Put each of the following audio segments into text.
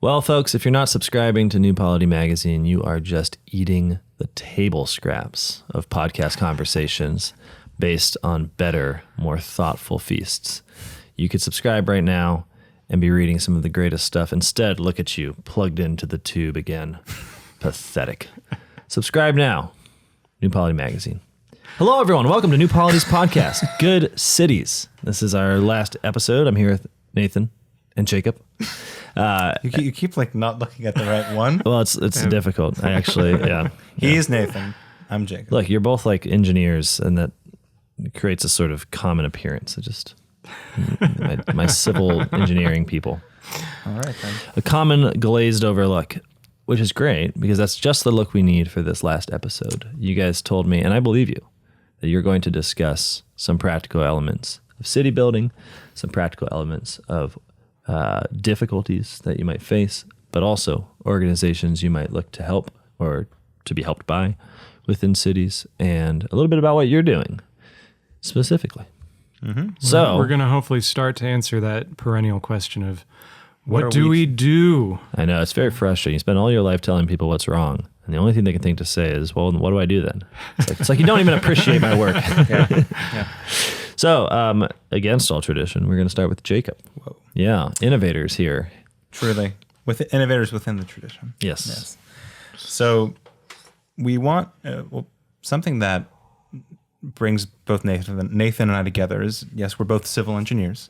Well, folks, if you're not subscribing to New Polity Magazine, you are just eating the table scraps of podcast conversations based on better, more thoughtful feasts. You could subscribe right now and be reading some of the greatest stuff. Instead, look at you, plugged into the tube again. Pathetic. Subscribe now. New Polity Magazine. Hello, everyone. Welcome to New Polity's podcast, Good Cities. This is our last episode. I'm here with Nathan and Jacob. You keep like not looking at the right one. Well, it's difficult. I actually, yeah. He's Nathan. I'm Jacob. Look, you're both like engineers, and that creates a sort of common appearance. It just my civil engineering people. All right, then. A common glazed over look, which is great because that's just the look we need for this last episode. You guys told me, and I believe you, that you're going to discuss some practical elements of city building, some practical elements of difficulties that you might face, but also organizations you might look to help or to be helped by within cities, and a little bit about what you're doing specifically. Mm-hmm. So we're going to hopefully start to answer that perennial question of what do we do? I know, it's very frustrating. You spend all your life telling people what's wrong, and the only thing they can think to say is, well, what do I do then? It's like you don't even appreciate my work. Yeah. So, against all tradition, we're going to start with Jacob. Whoa. Yeah, innovators here. Truly. With innovators within the tradition. Yes. So we want something that brings both Nathan and I together is, yes, we're both civil engineers,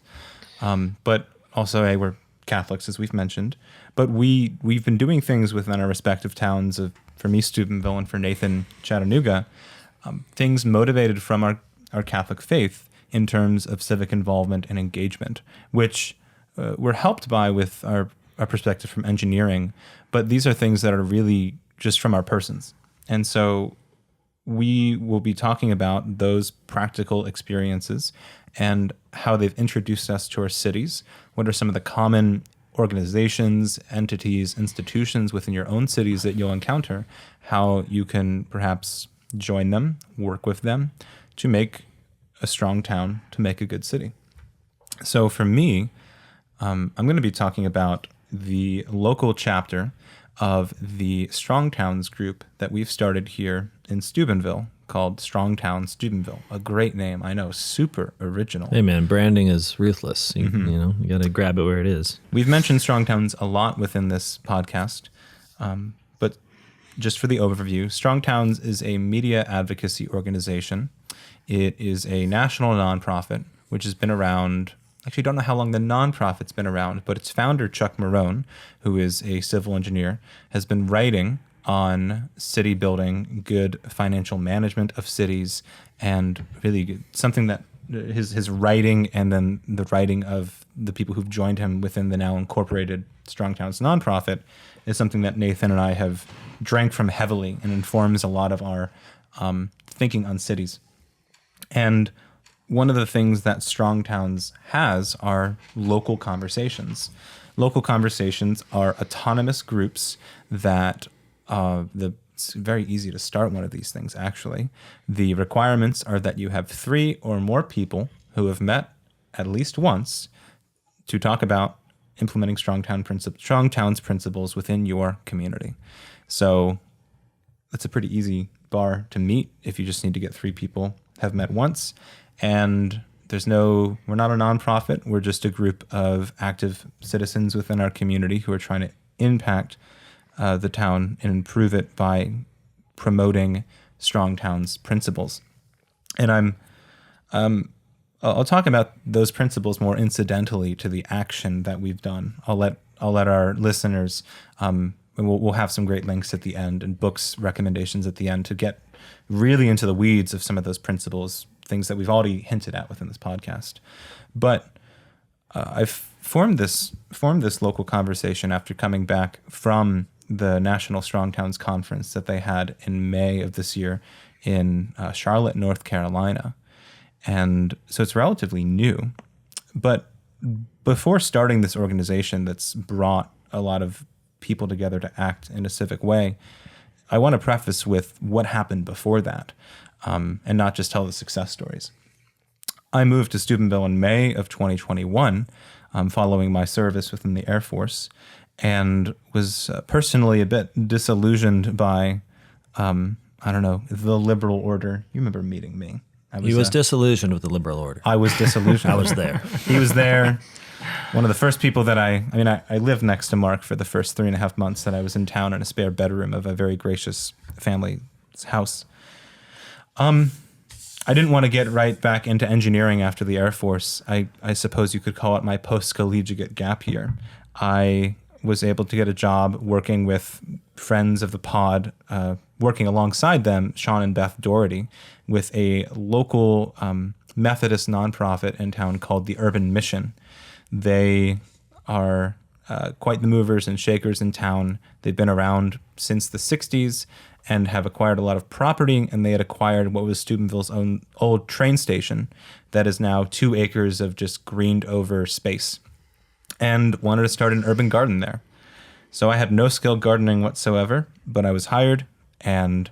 but also, we're Catholics, as we've mentioned. But we've been doing things within our respective towns for me, Steubenville, and for Nathan, Chattanooga, things motivated from our Catholic faith in terms of civic involvement and engagement, which we're helped by with our perspective from engineering. But these are things that are really just from our persons. And so we will be talking about those practical experiences and how they've introduced us to our cities. What are some of the common organizations, entities, institutions within your own cities that you'll encounter, how you can perhaps join them, work with them to make a strong town, to make a good city. So for me, I'm going to be talking about the local chapter of the Strong Towns group that we've started here in Steubenville called Strong Towns Steubenville. A great name, I know, super original. Hey man, branding is ruthless. You know, you got to grab it where it is. We've mentioned Strong Towns a lot within this podcast, but just for the overview, Strong Towns is a media advocacy organization. It is a national nonprofit, which has been around. Actually, don't know how long the nonprofit's been around, but its founder, Chuck Marone, who is a civil engineer, has been writing on city building, good financial management of cities, and really good, something that his writing and then the writing of the people who've joined him within the now incorporated Strong Towns nonprofit is something that Nathan and I have drank from heavily and informs a lot of our thinking on cities. And one of the things that Strong Towns has are local conversations. Local conversations are autonomous groups that it's very easy to start one of these things, actually. The requirements are that you have 3 or more people who have met at least once to talk about implementing Strong Towns principles within your community. So that's a pretty easy bar to meet if you just need to get 3 people have met once. And we're not a nonprofit. We're just a group of active citizens within our community who are trying to impact the town and improve it by promoting Strong Towns principles. And I'll talk about those principles more incidentally to the action that we've done. I'll let our listeners, and we'll have some great links at the end and books recommendations at the end to get really into the weeds of some of those principles, things that we've already hinted at within this podcast. But I've formed this local conversation after coming back from the National Strong Towns Conference that they had in May of this year in Charlotte, North Carolina. And so it's relatively new. But before starting this organization that's brought a lot of people together to act in a civic way, I want to preface with what happened before that, and not just tell the success stories. I moved to Steubenville in May of 2021, following my service within the Air Force, and was personally a bit disillusioned by, I don't know, the liberal order. You remember meeting me. He was disillusioned with the liberal order. I was disillusioned. I was there. He was there. One of the first people that I lived next to Mark for the first 3.5 months that I was in town in a spare bedroom of a very gracious family's house. I didn't want to get right back into engineering after the Air Force. I suppose you could call it my post-collegiate gap year. I was able to get a job working with friends of the pod, working alongside them, Sean and Beth Doherty, with a local Methodist nonprofit in town called the Urban Mission. They are quite the movers and shakers in town. They've been around since the 60s and have acquired a lot of property, and they had acquired what was Steubenville's own old train station that is now 2 acres of just greened over space, and wanted to start an urban garden there. So I had no skill gardening whatsoever, but I was hired and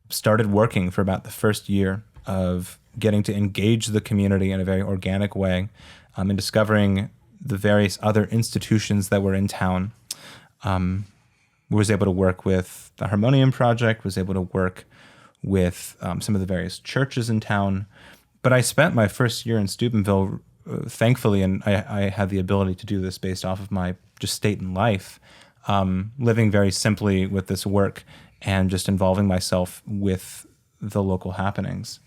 started working for about the first year of getting to engage the community in a very organic way, and discovering the various other institutions that were in town. Was able to work with the Harmonium Project, was able to work with some of the various churches in town. But I spent my first year in Steubenville, thankfully, and I had the ability to do this based off of my just state in life, living very simply with this work and just involving myself with the local happenings.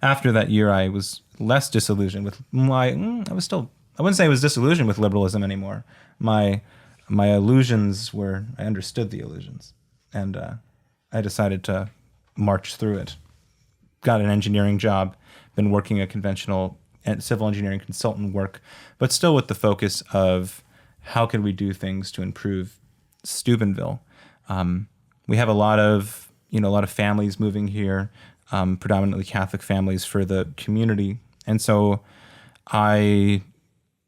After that year, I was less disillusioned with I wouldn't say I was disillusioned with liberalism anymore. My illusions were, I understood the illusions, and I decided to march through it. Got an engineering job, been working a conventional civil engineering consultant work, but still with the focus of how can we do things to improve Steubenville. We have a lot of families moving here, predominantly Catholic families for the community, and so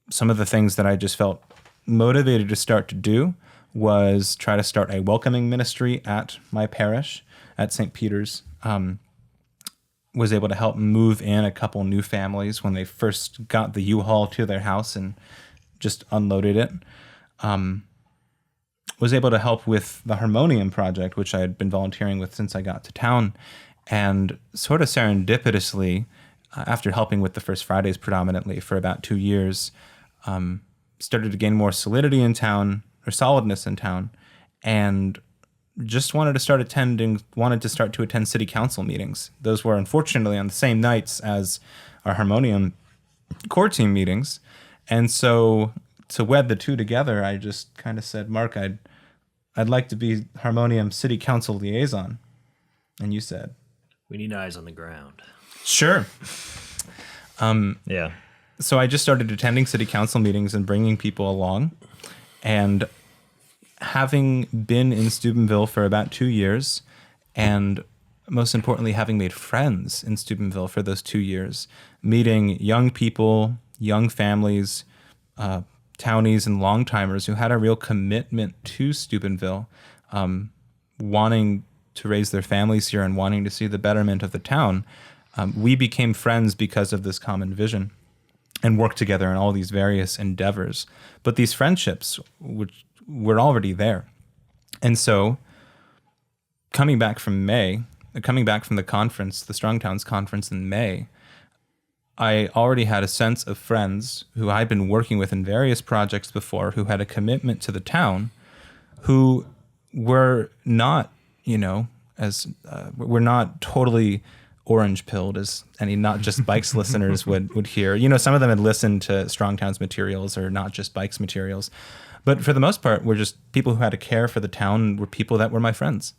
some of the things that I just felt motivated to start to do was try to start a welcoming ministry at my parish at St. Peter's. Was able to help move in a couple new families when they first got the U-Haul to their house and just unloaded it. Was able to help with the Harmonium Project, which I had been volunteering with since I got to town, and sort of serendipitously, after helping with the First Fridays predominantly for about 2 years, started to gain more solidity in town, or solidness in town, and just wanted to start to attend city council meetings. Those were unfortunately on the same nights as our Harmonium core team meetings. And so to wed the two together, I just kind of said, Mark, I'd like to be Harmonium city council liaison. And you said, we need eyes on the ground. Sure. Yeah. So I just started attending city council meetings and bringing people along. And having been in Steubenville for about 2 years, and most importantly, having made friends in Steubenville for those 2 years, meeting young people, young families, townies and long-timers who had a real commitment to Steubenville, wanting to raise their families here and wanting to see the betterment of the town, we became friends because of this common vision and worked together in all these various endeavors. But these friendships, which were already there. And so coming back from the conference, the Strong Towns conference in May, I already had a sense of friends who I'd been working with in various projects before, who had a commitment to the town, who were not, we're not totally orange-pilled, as any Not Just Bikes listeners would hear. Some of them had listened to Strong Towns materials or Not Just Bikes materials. But for the most part, we're just people who had a care for the town, were people that were my friends.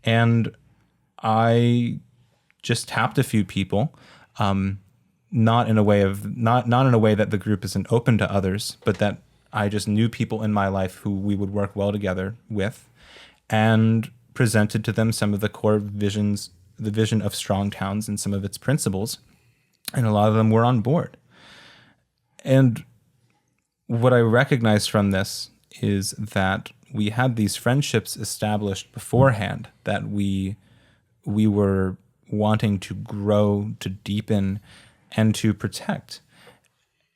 And I just tapped a few people, not in a way that the group isn't open to others, but that I just knew people in my life who we would work well together with, and presented to them some of the core visions, the vision of Strong Towns and some of its principles. And a lot of them were on board. And what I recognized from this is that we had these friendships established beforehand that we were wanting to grow, to deepen, and to protect.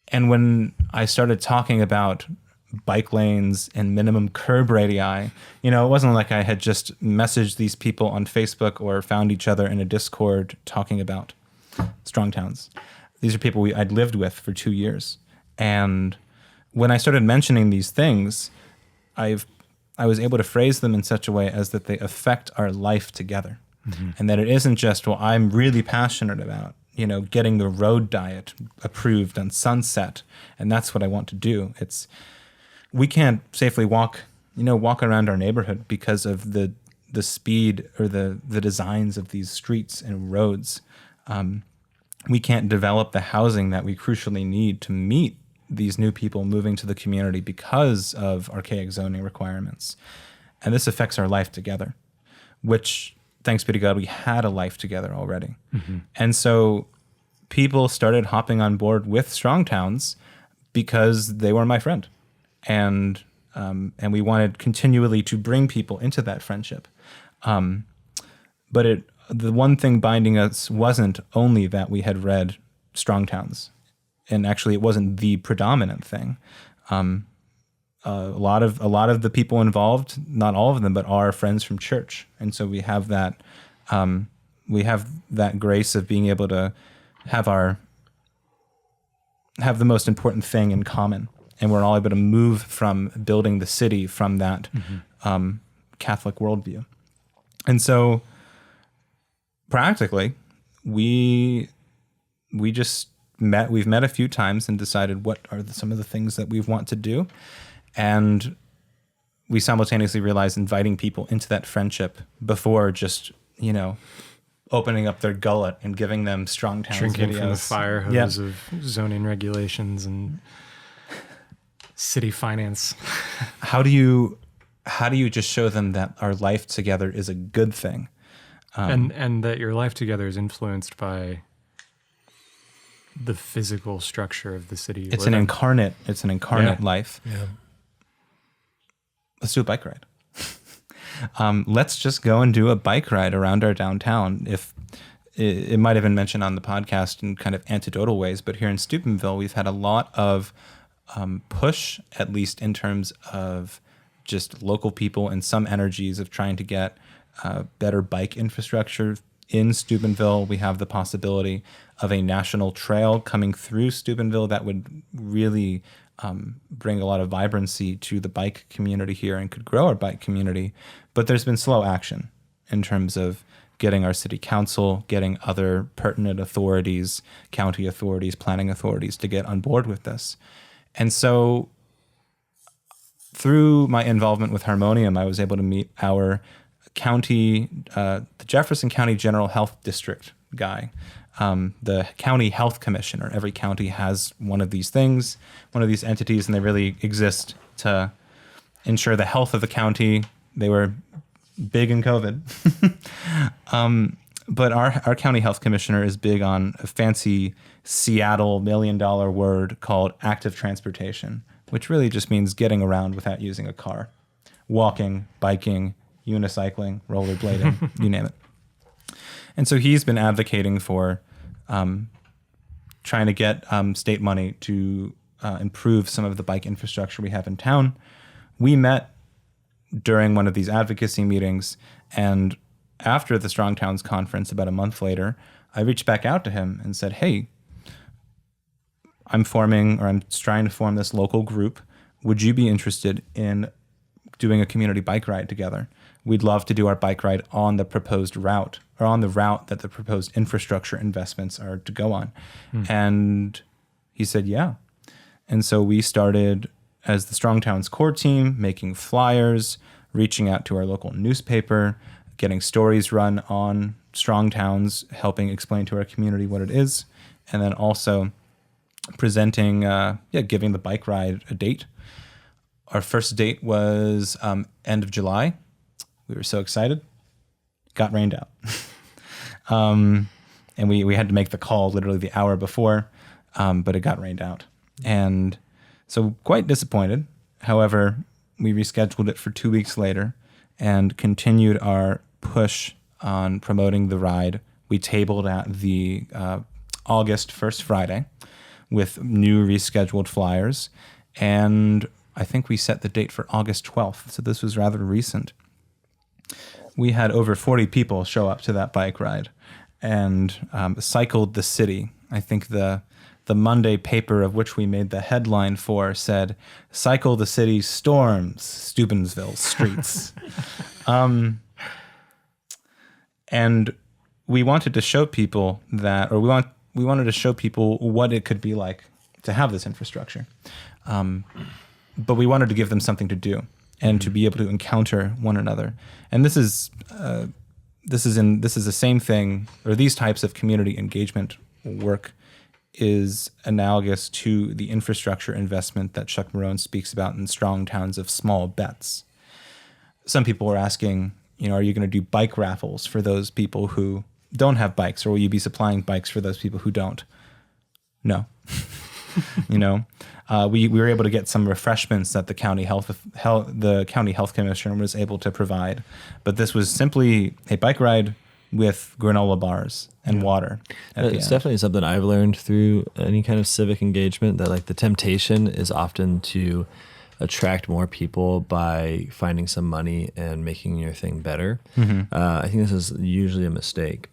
And when I started talking about bike lanes and minimum curb radii. You know, it wasn't like I had just messaged these people on Facebook or found each other in a Discord talking about strong towns. These are people I'd lived with for 2 years. And when I started mentioning these things, I was able to phrase them in such a way as that they affect our life together. Mm-hmm. And that it isn't just, well, I'm really passionate about, you know, getting the road diet approved on Sunset, and that's what I want to do. We can't safely walk around our neighborhood because of the speed or the designs of these streets and roads. We can't develop the housing that we crucially need to meet these new people moving to the community because of archaic zoning requirements. And this affects our life together, which, thanks be to God, we had a life together already. Mm-hmm. And so people started hopping on board with strong towns because they were my friend. And we wanted continually to bring people into that friendship. But the one thing binding us wasn't only that we had read strong towns. And actually, it wasn't the predominant thing. A lot of the people involved, not all of them, but are friends from church, and so we have that grace of being able to have the most important thing in common, and we're all able to move from building the city from that Catholic worldview. And so, practically, we've met a few times and decided what are some of the things that we want to do. And we simultaneously realized inviting people into that friendship before just, you know, opening up their gullet and giving them strong towns drinking videos. From the fire hose of zoning regulations and city finance. How do you just show them that our life together is a good thing? And that your life together is influenced by the physical structure of the city. It's an incarnate life. Yeah. Let's do a bike ride. Let's just go and do a bike ride around our downtown. If it might have been mentioned on the podcast in kind of anecdotal ways, but here in Steubenville, we've had a lot of push, at least in terms of just local people and some energies of trying to get better bike infrastructure in Steubenville. We have the possibility of a national trail coming through Steubenville that would really bring a lot of vibrancy to the bike community here and could grow our bike community. But there's been slow action in terms of getting our city council, getting other pertinent authorities, county authorities, planning authorities to get on board with this. And so through my involvement with Harmonium, I was able to meet our county, the Jefferson County General Health District guy, the county health commissioner. Every county has one of these things, one of these entities, and they really exist to ensure the health of the county. They were big in COVID. But our county health commissioner is big on a fancy Seattle $1 million word called active transportation, which really just means getting around without using a car, walking, biking, unicycling, rollerblading, you name it. And so he's been advocating for trying to get state money to improve some of the bike infrastructure we have in town. We met during one of these advocacy meetings, and after the Strong Towns conference, about a month later, I reached back out to him and said, hey, I'm trying to form this local group. Would you be interested in doing a community bike ride together? We'd love to do our bike ride on the proposed route, or on the route that the proposed infrastructure investments are to go on. And he said, yeah. And so we started as the Strong Towns core team, making flyers, reaching out to our local newspaper, getting stories run on Strong Towns, helping explain to our community what it is, and then also presenting, giving the bike ride a date. Our first date was end of July. We were so excited. Got rained out. And we had to make the call literally the hour before, but it got rained out. And so quite disappointed. However, we rescheduled it for 2 weeks later and continued our push on promoting the ride. We tabled at the August 1st Friday with new rescheduled flyers. And I think we set the date for August 12th, so this was rather recent. We had over 40 people show up to that bike ride and cycled the city. I think the Monday paper of which we made the headline for said, "Cycle the city storms Steubenville streets." And we wanted to show people that, or we wanted to show people what it could be like to have this infrastructure. But we wanted to give them something to do and to be able to encounter one another. And this is the same thing, or these types of community engagement work is analogous to the infrastructure investment that Chuck Marone speaks about in Strong Towns of Small Bets. Some people were asking, are you going to do bike raffles for those people who don't have bikes, or will you be supplying bikes for those people who don't? No. We were able to get some refreshments that the county health commissioner was able to provide, but this was simply a bike ride with granola bars and water. It's definitely something I've learned through any kind of civic engagement, that like the temptation is often to attract more people by finding some money and making your thing better. I think this is usually a mistake,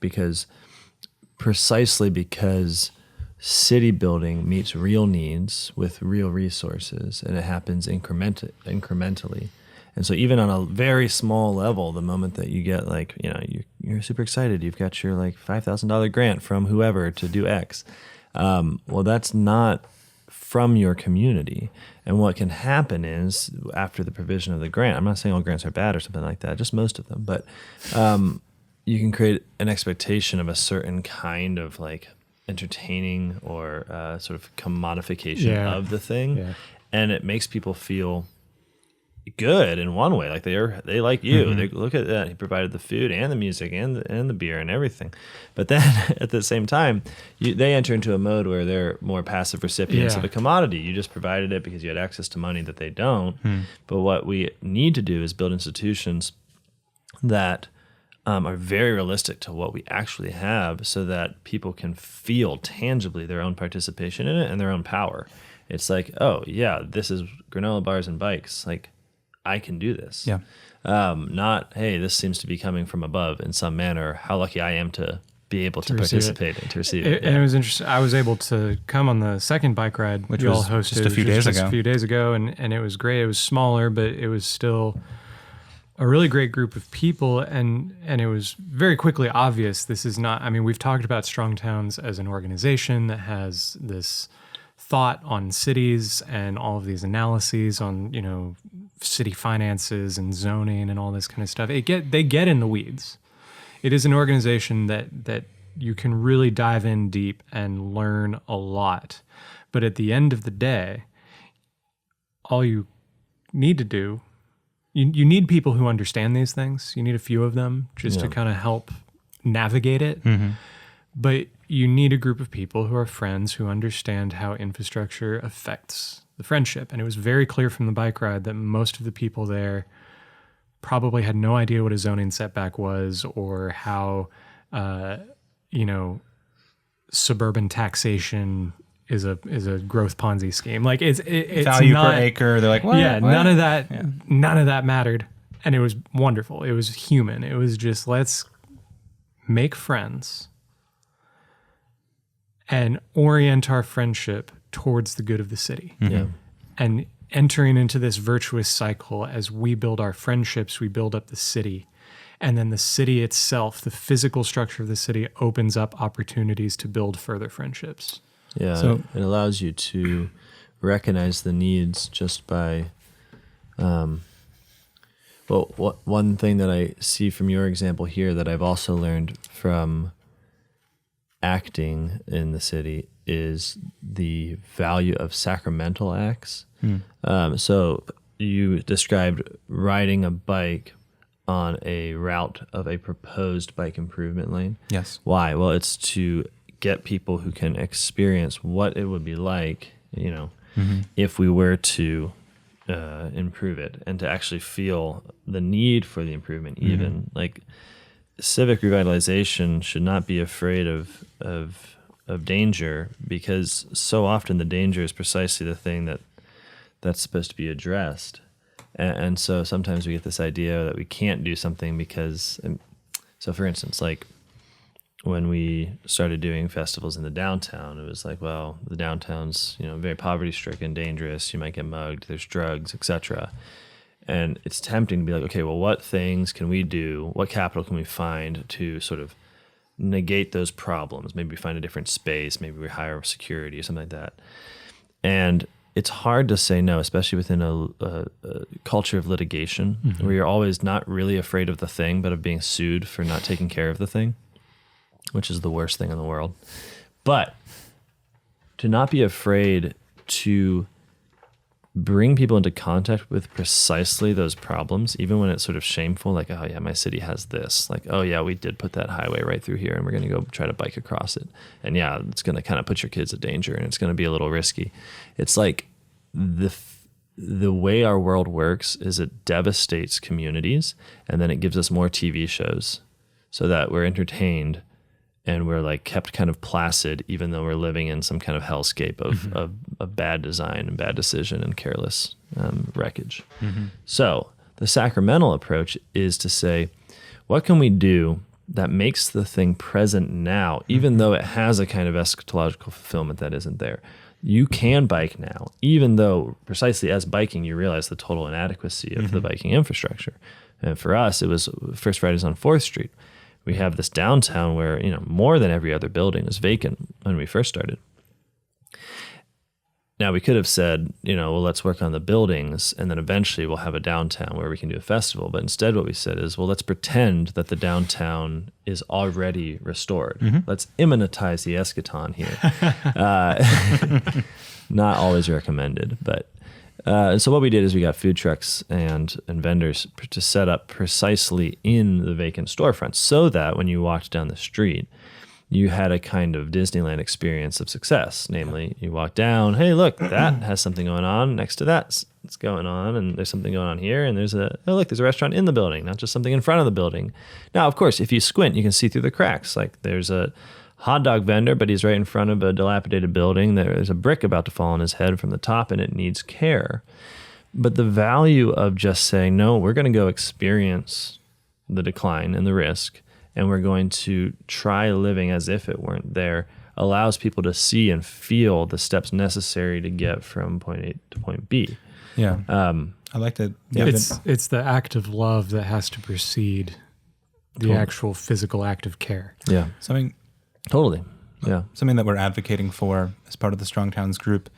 precisely because city building meets real needs with real resources, and it happens incrementally. And so even on a very small level, the moment that you get you're super excited, you've got your $5,000 grant from whoever to do X. Well, that's not from your community. And what can happen is, after the provision of the grant, I'm not saying all grants are bad or something like that, just most of them, but you can create an expectation of a certain kind of entertaining or sort of commodification of the thing. Yeah. And it makes people feel good in one way, they like you. They look at that. He provided the food and the music and the beer and everything. But then at the same time, they enter into a mode where they're more passive recipients of a commodity. You just provided it because you had access to money that they don't. But what we need to do is build institutions that are very realistic to what we actually have, so that people can feel tangibly their own participation in it and their own power. It's oh yeah, this is granola bars and bikes. I can do this. Yeah. Not, hey, this seems to be coming from above in some manner. How lucky I am to be able to participate and to receive it. And it was interesting. I was able to come on the second bike ride, which was hosted just a few days ago, and it was great. It was smaller, but it was still a really great group of people, and it was very quickly obvious this is not, we've talked about Strong Towns as an organization that has this thought on cities and all of these analyses on, city finances and zoning and all this kind of stuff. They get in the weeds. It is an organization that you can really dive in deep and learn a lot. But at the end of the day, all you need to do, you need people who understand these things. You need a few of them just to kind of help navigate it. But you need a group of people who are friends who understand how infrastructure affects the friendship. And it was very clear from the bike ride that most of the people there probably had no idea what a zoning setback was, or how, suburban taxation is a growth Ponzi scheme. It's value not, per acre. They're what? Yeah, what? None of that mattered. And it was wonderful. It was human. It was just, let's make friends and orient our friendship towards the good of the city. Yeah. And entering into this virtuous cycle, as we build our friendships, we build up the city. And then the city itself, the physical structure of the city, opens up opportunities to build further friendships. Yeah, so it allows you to recognize the needs just by, one thing that I see from your example here that I've also learned from acting in the city is the value of sacramental acts. So you described riding a bike on a route of a proposed bike improvement lane. Yes. Why? Well, it's to get people who can experience what it would be like, if we were to improve it, and to actually feel the need for the improvement. Even civic revitalization should not be afraid of danger, because so often the danger is precisely the thing that that's supposed to be addressed. And so sometimes we get this idea that we can't do something because, so for instance, like when we started doing festivals in the downtown, it was like, well, the downtown's, very poverty stricken, dangerous. You might get mugged. There's drugs, etc. And it's tempting to be like, okay, well, what things can we do? What capital can we find to sort of negate those problems? Maybe we find a different space. Maybe we hire security or something like that. And it's hard to say no, especially within a culture of litigation, where you're always not really afraid of the thing, but of being sued for not taking care of the thing, which is the worst thing in the world. But to not be afraid to bring people into contact with precisely those problems, even when it's sort of shameful, like, oh yeah, my city has this. Like, oh yeah, we did put that highway right through here and we're going to go try to bike across it. And yeah, it's going to kind of put your kids at danger and it's going to be a little risky. It's like the way our world works is it devastates communities and then it gives us more TV shows so that we're entertained and we're like kept kind of placid, even though we're living in some kind of hellscape of bad design and bad decision and careless wreckage. So the sacramental approach is to say, what can we do that makes the thing present now, even though it has a kind of eschatological fulfillment that isn't there? You can bike now, even though precisely as biking, you realize the total inadequacy of the biking infrastructure. And for us, it was First Fridays on 4th Street. We have this downtown where, more than every other building is vacant when we first started. Now, we could have said, well, let's work on the buildings, and then eventually we'll have a downtown where we can do a festival. But instead what we said is, well, let's pretend that the downtown is already restored. Let's immanentize the eschaton here. Not always recommended, but... so what we did is we got food trucks and vendors to set up precisely in the vacant storefront so that when you walked down the street, you had a kind of Disneyland experience of success. Namely, you walk down, hey, look, that has something going on. Next to that, it's going on, and there's something going on here, and there's a restaurant in the building, not just something in front of the building. Now, of course, if you squint, you can see through the cracks. Like there's a hot dog vendor, but he's right in front of a dilapidated building. There's a brick about to fall on his head from the top, and it needs care. But the value of just saying, no, we're going to go experience the decline and the risk, and we're going to try living as if it weren't there, allows people to see and feel the steps necessary to get from point A to point B. Yeah. I like to... It's the act of love that has to precede the actual physical act of care. Yeah. Totally. Yeah. Something that we're advocating for as part of the Strong Towns group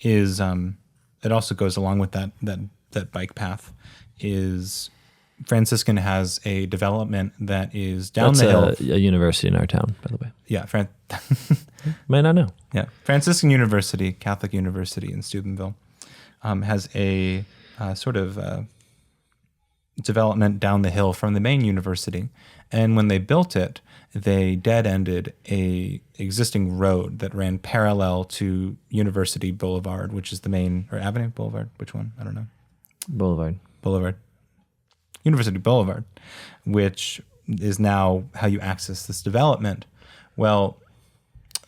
is it also goes along with that bike path is Franciscan has a development that is down the hill. A university in our town, by the way. Yeah. Might not know. Yeah. Franciscan University, Catholic University in Steubenville, has a sort of development down the hill from the main university. And when they built it, they dead-ended a existing road that ran parallel to University Boulevard, which is the main, or Avenue Boulevard, which one? I don't know. Boulevard. University Boulevard, which is now how you access this development. Well,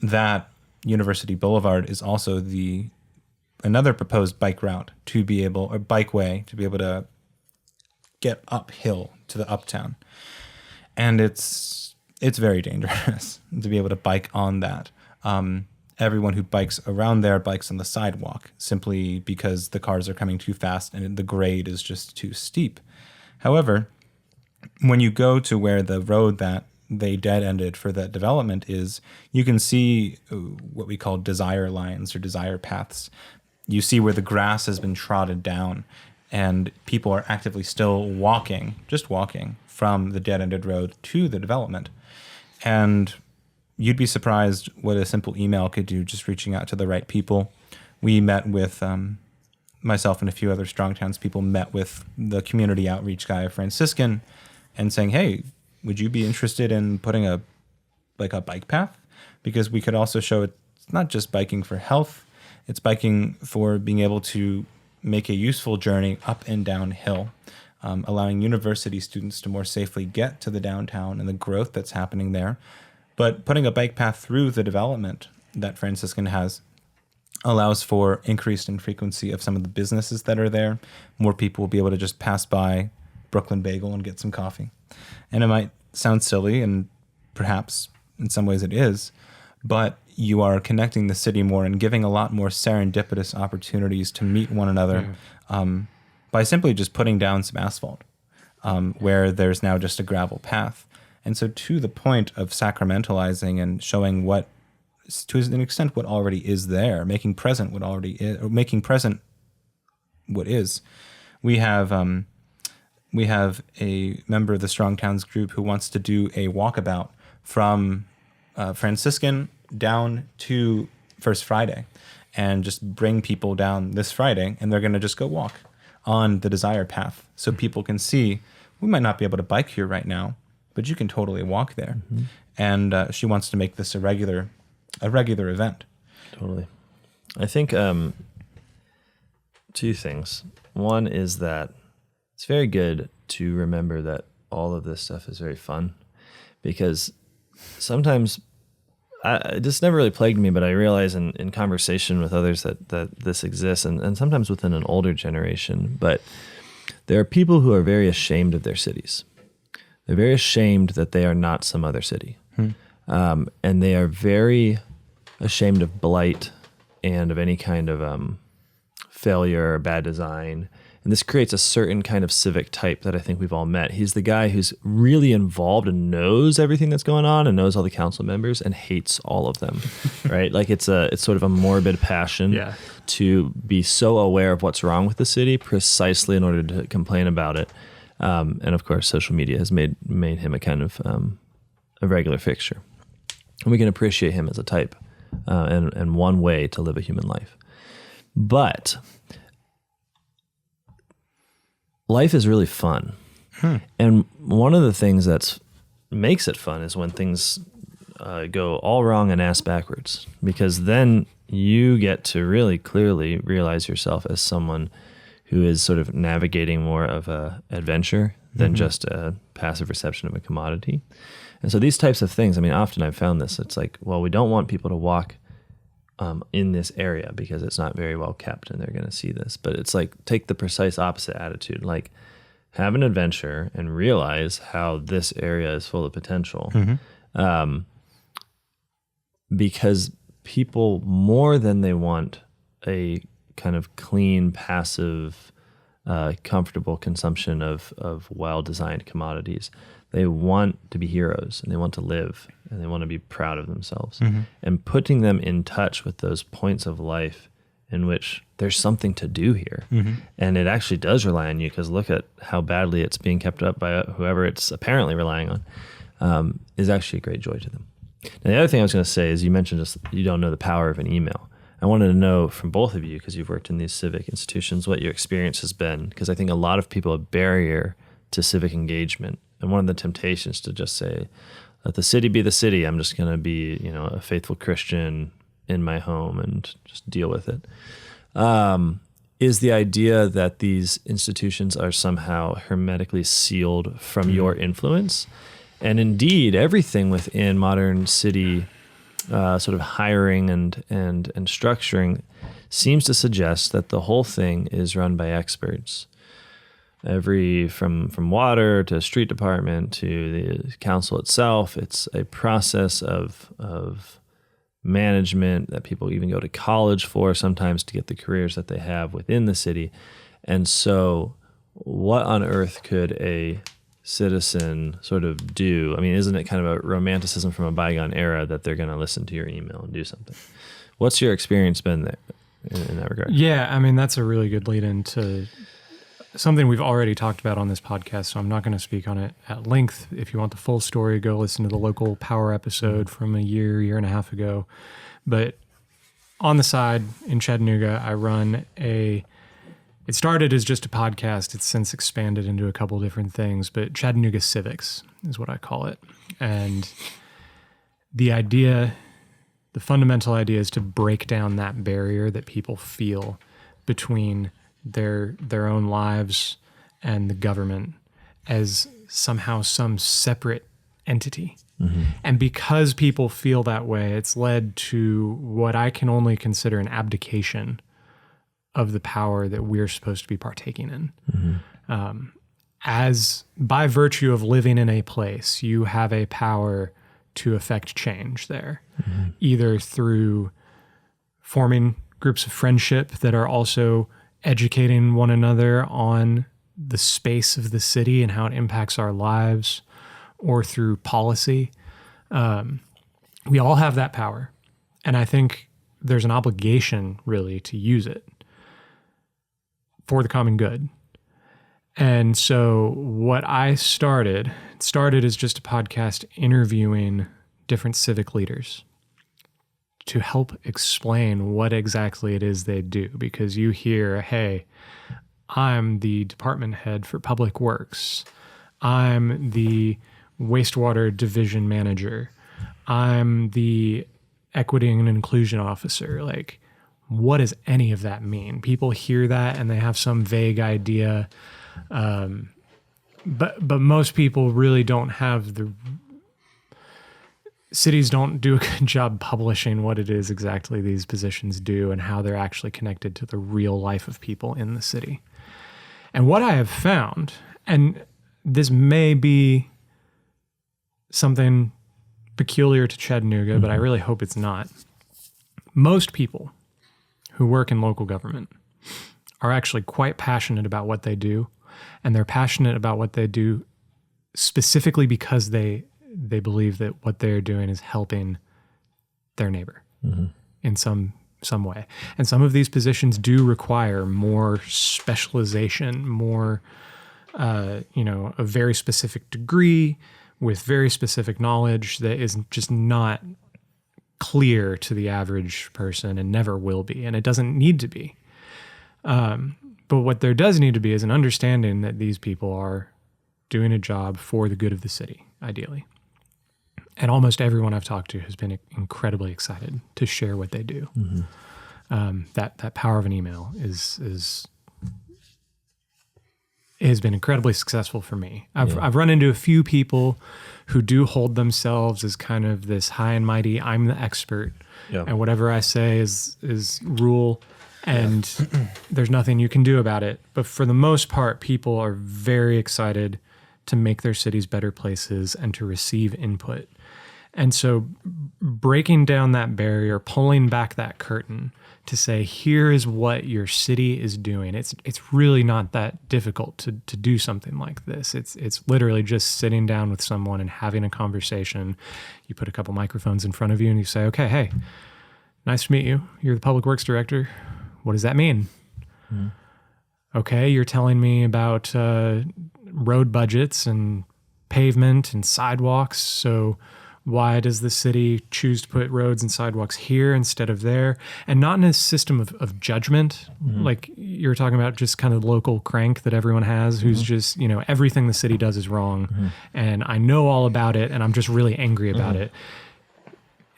that University Boulevard is also another proposed bike route to be able, or bikeway, to be able to get uphill to the uptown. And it's very dangerous to be able to bike on that. Everyone who bikes around there bikes on the sidewalk simply because the cars are coming too fast and the grade is just too steep. However, when you go to where the road that they dead-ended for that development is, you can see what we call desire lines or desire paths. You see where the grass has been trodden down and people are actively still walking from the dead-ended road to the development. And you'd be surprised what a simple email could do, just reaching out to the right people. We met with, myself and a few other Strong Towns people met with the community outreach guy of Franciscan and saying, hey, would you be interested in putting a bike path? Because we could also show it's not just biking for health, it's biking for being able to make a useful journey up and downhill. Allowing university students to more safely get to the downtown and the growth that's happening there. But putting a bike path through the development that Franciscan has allows for increased in frequency of some of the businesses that are there. More people will be able to just pass by Brooklyn Bagel and get some coffee. And it might sound silly, and perhaps in some ways it is, but you are connecting the city more and giving a lot more serendipitous opportunities to meet one another by simply just putting down some asphalt where there's now just a gravel path. And so to the point of sacramentalizing and showing what, to an extent, what already is there, making present what already is, or making present what is, we have a member of the Strong Towns group who wants to do a walkabout from Franciscan down to First Friday and just bring people down this Friday, and they're going to just go walk on the Desire Path so people can see, we might not be able to bike here right now, but you can totally walk there. Mm-hmm. And she wants to make this a regular event. Totally. I think two things. One is that it's very good to remember that all of this stuff is very fun, because sometimes this never really plagued me, but I realize in conversation with others that this exists, and sometimes within an older generation, but there are people who are very ashamed of their cities. They're very ashamed that they are not some other city. And they are very ashamed of blight and of any kind of failure or bad design. And this creates a certain kind of civic type that I think we've all met. He's the guy who's really involved and knows everything that's going on and knows all the council members and hates all of them, right? Like it's sort of a morbid passion to be so aware of what's wrong with the city precisely in order to complain about it. And of course, social media has made him a kind of a regular fixture. And we can appreciate him as a type and one way to live a human life. But life is really fun. And one of the things that makes it fun is when things go all wrong and ass backwards, because then you get to really clearly realize yourself as someone who is sort of navigating more of a adventure than just a passive reception of a commodity. And so these types of things, I mean, often I've found this, it's like, well, we don't want people to walk in this area because it's not very well kept and they're going to see this. But it's like, take the precise opposite attitude, like have an adventure and realize how this area is full of potential. Because people, more than they want a kind of clean, passive, comfortable consumption of well-designed commodities, they want to be heroes and they want to live and they want to be proud of themselves. And putting them in touch with those points of life in which there's something to do here. And it actually does rely on you, because look at how badly it's being kept up by whoever it's apparently relying on, is actually a great joy to them. Now, the other thing I was going to say is, you mentioned just you don't know the power of an email. I wanted to know from both of you, because you've worked in these civic institutions, what your experience has been, because I think a lot of people have a barrier to civic engagement. And one of the temptations to just say, let the city be the city. I'm just going to be, a faithful Christian in my home and just deal with it. Is the idea that these institutions are somehow hermetically sealed from your influence. And indeed, everything within modern city sort of hiring and structuring seems to suggest that the whole thing is run by experts. From water to street department to the council itself, it's a process of management that people even go to college for sometimes to get the careers that they have within the city. And so what on earth could a citizen sort of do? I mean, isn't it kind of a romanticism from a bygone era that they're going to listen to your email and do something? What's your experience been there in that regard? Yeah, I mean, that's a really good lead into something we've already talked about on this podcast, so I'm not going to speak on it at length. If you want the full story, go listen to the local power episode from a year and a half ago. But on the side in Chattanooga, I run it started as just a podcast. It's since expanded into a couple different things, but Chattanooga Civics is what I call it. And the fundamental idea is to break down that barrier that people feel between their own lives and the government as somehow some separate entity. And because people feel that way, it's led to what I can only consider an abdication of the power that we're supposed to be partaking in. As by virtue of living in a place, you have a power to affect change there, either through forming groups of friendship that are also educating one another on the space of the city and how it impacts our lives, or through policy. We all have that power. And I think there's an obligation really to use it for the common good. And so what I started as just a podcast interviewing different civic leaders to help explain what exactly it is they do. Because you hear, hey, I'm the department head for public works. I'm the wastewater division manager. I'm the equity and inclusion officer. Like, what does any of that mean? People hear that and they have some vague idea. But most people really don't have cities don't do a good job publishing what it is exactly these positions do and how they're actually connected to the real life of people in the city. And what I have found, and this may be something peculiar to Chattanooga, but I really hope it's not. Most people who work in local government are actually quite passionate about what they do, and they're passionate about what they do specifically because they believe that what they're doing is helping their neighbor in some way. And some of these positions do require more specialization, more, a very specific degree with very specific knowledge that is just not clear to the average person and never will be. And it doesn't need to be. But what there does need to be is an understanding that these people are doing a job for the good of the city, ideally. And almost everyone I've talked to has been incredibly excited to share what they do. That power of an email has been incredibly successful for me. I've run into a few people who do hold themselves as kind of this high and mighty, I'm the expert, and whatever I say is rule, and there's nothing you can do about it. But for the most part, people are very excited to make their cities better places and to receive input. And so breaking down that barrier, pulling back that curtain to say, here is what your city is doing. It's really not that difficult to do something like this. It's literally just sitting down with someone and having a conversation. You put a couple microphones in front of you and you say, okay, hey, nice to meet you. You're the public works director. What does that mean? Okay, you're telling me about road budgets and pavement and sidewalks. So why does the city choose to put roads and sidewalks here instead of there? And not in a system of judgment, like you're talking about, just kind of local crank that everyone has who's just, everything the city does is wrong. And I know all about it and I'm just really angry about it.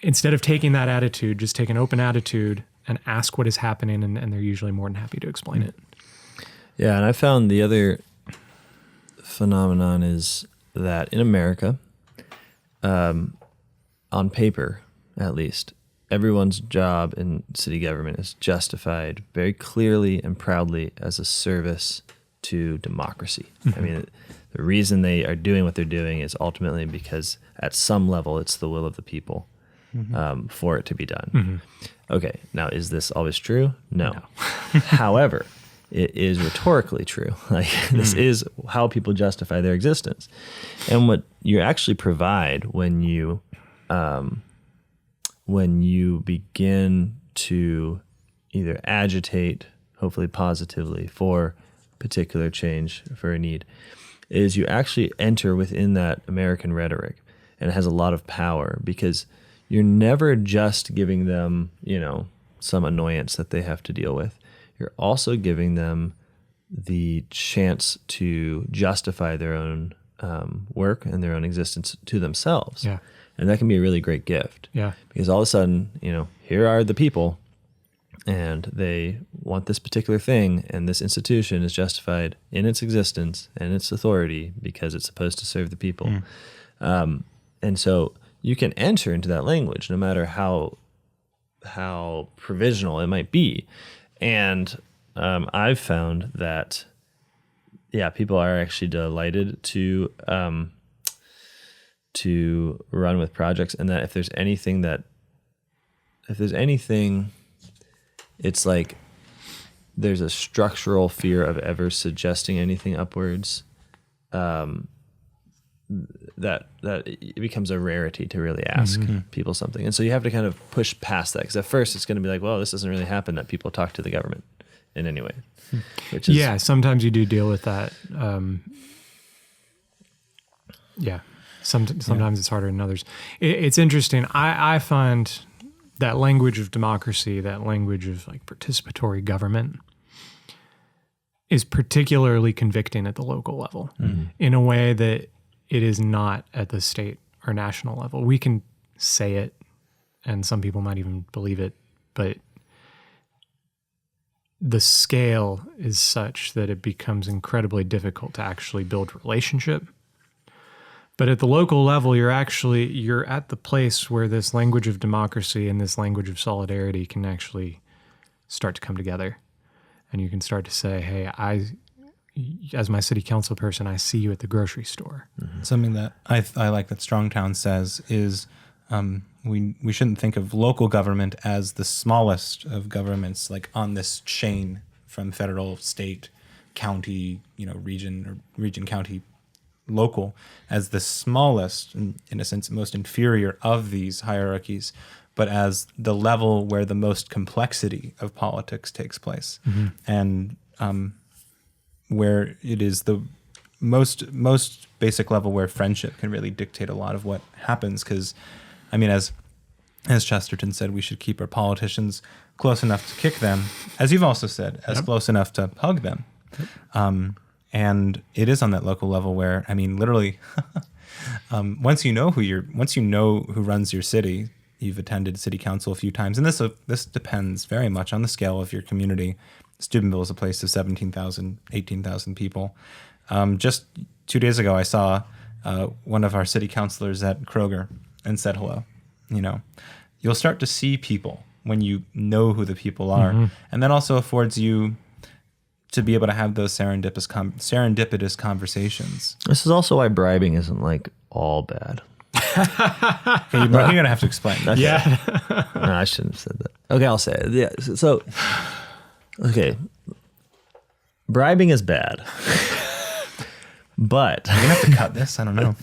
Instead of taking that attitude, just take an open attitude and ask what is happening, and they're usually more than happy to explain it. Yeah, and I found the other phenomenon is that in America, on paper, at least, everyone's job in city government is justified very clearly and proudly as a service to democracy. I mean, the reason they are doing what they're doing is ultimately because at some level it's the will of the people for it to be done. Okay, now is this always true? No. However, it is rhetorically true. Like this is how people justify their existence. And what you actually provide when you begin to either agitate, hopefully positively, for particular change, for a need, is you actually enter within that American rhetoric, and it has a lot of power because you're never just giving them, some annoyance that they have to deal with. You're also giving them the chance to justify their own work and their own existence to themselves. Yeah. And that can be a really great gift. Yeah. Because all of a sudden, here are the people and they want this particular thing, and this institution is justified in its existence and its authority because it's supposed to serve the people. And so you can enter into that language no matter how provisional it might be. And I've found that, people are actually delighted to run with projects, and that if there's anything, it's like there's a structural fear of ever suggesting anything upwards. That it becomes a rarity to really ask people something. And so you have to kind of push past that, because at first it's going to be like, well, this doesn't really happen that people talk to the government in any way. Which is, sometimes you do deal with that. Sometimes it's harder than others. It's interesting. I find that language of democracy, that language of like participatory government, is particularly convicting at the local level in a way that it is not at the state or national level. We can say it, and some people might even believe it, but the scale is such that it becomes incredibly difficult to actually build relationship. But at the local level, you're at the place where this language of democracy and this language of solidarity can actually start to come together. And you can start to say, hey, as my city council person, I see you at the grocery store. Something that I like that Strongtown says is we shouldn't think of local government as the smallest of governments, like on this chain from federal, state, county, region, county, local, as the smallest, in a sense, most inferior of these hierarchies, but as the level where the most complexity of politics takes place. And where it is the most basic level where friendship can really dictate a lot of what happens. Because, as Chesterton said, we should keep our politicians close enough to kick them, as you've also said, as close enough to hug them. And it is on that local level where, literally, once you know who runs your city, you've attended city council a few times, and this depends very much on the scale of your community. Steubenville is a place of 17,000, 18,000 people. Just 2 days ago, I saw one of our city councilors at Kroger and said hello. You'll start to see people when you know who the people are. And that also affords you to be able to have those serendipitous conversations. This is also why bribing isn't like all bad. Okay, you're going to have to explain. Okay. Yeah. No, I shouldn't have said that. Okay, I'll say it. Yeah. So, okay. Bribing is bad. But you're going to have to cut this. I don't know.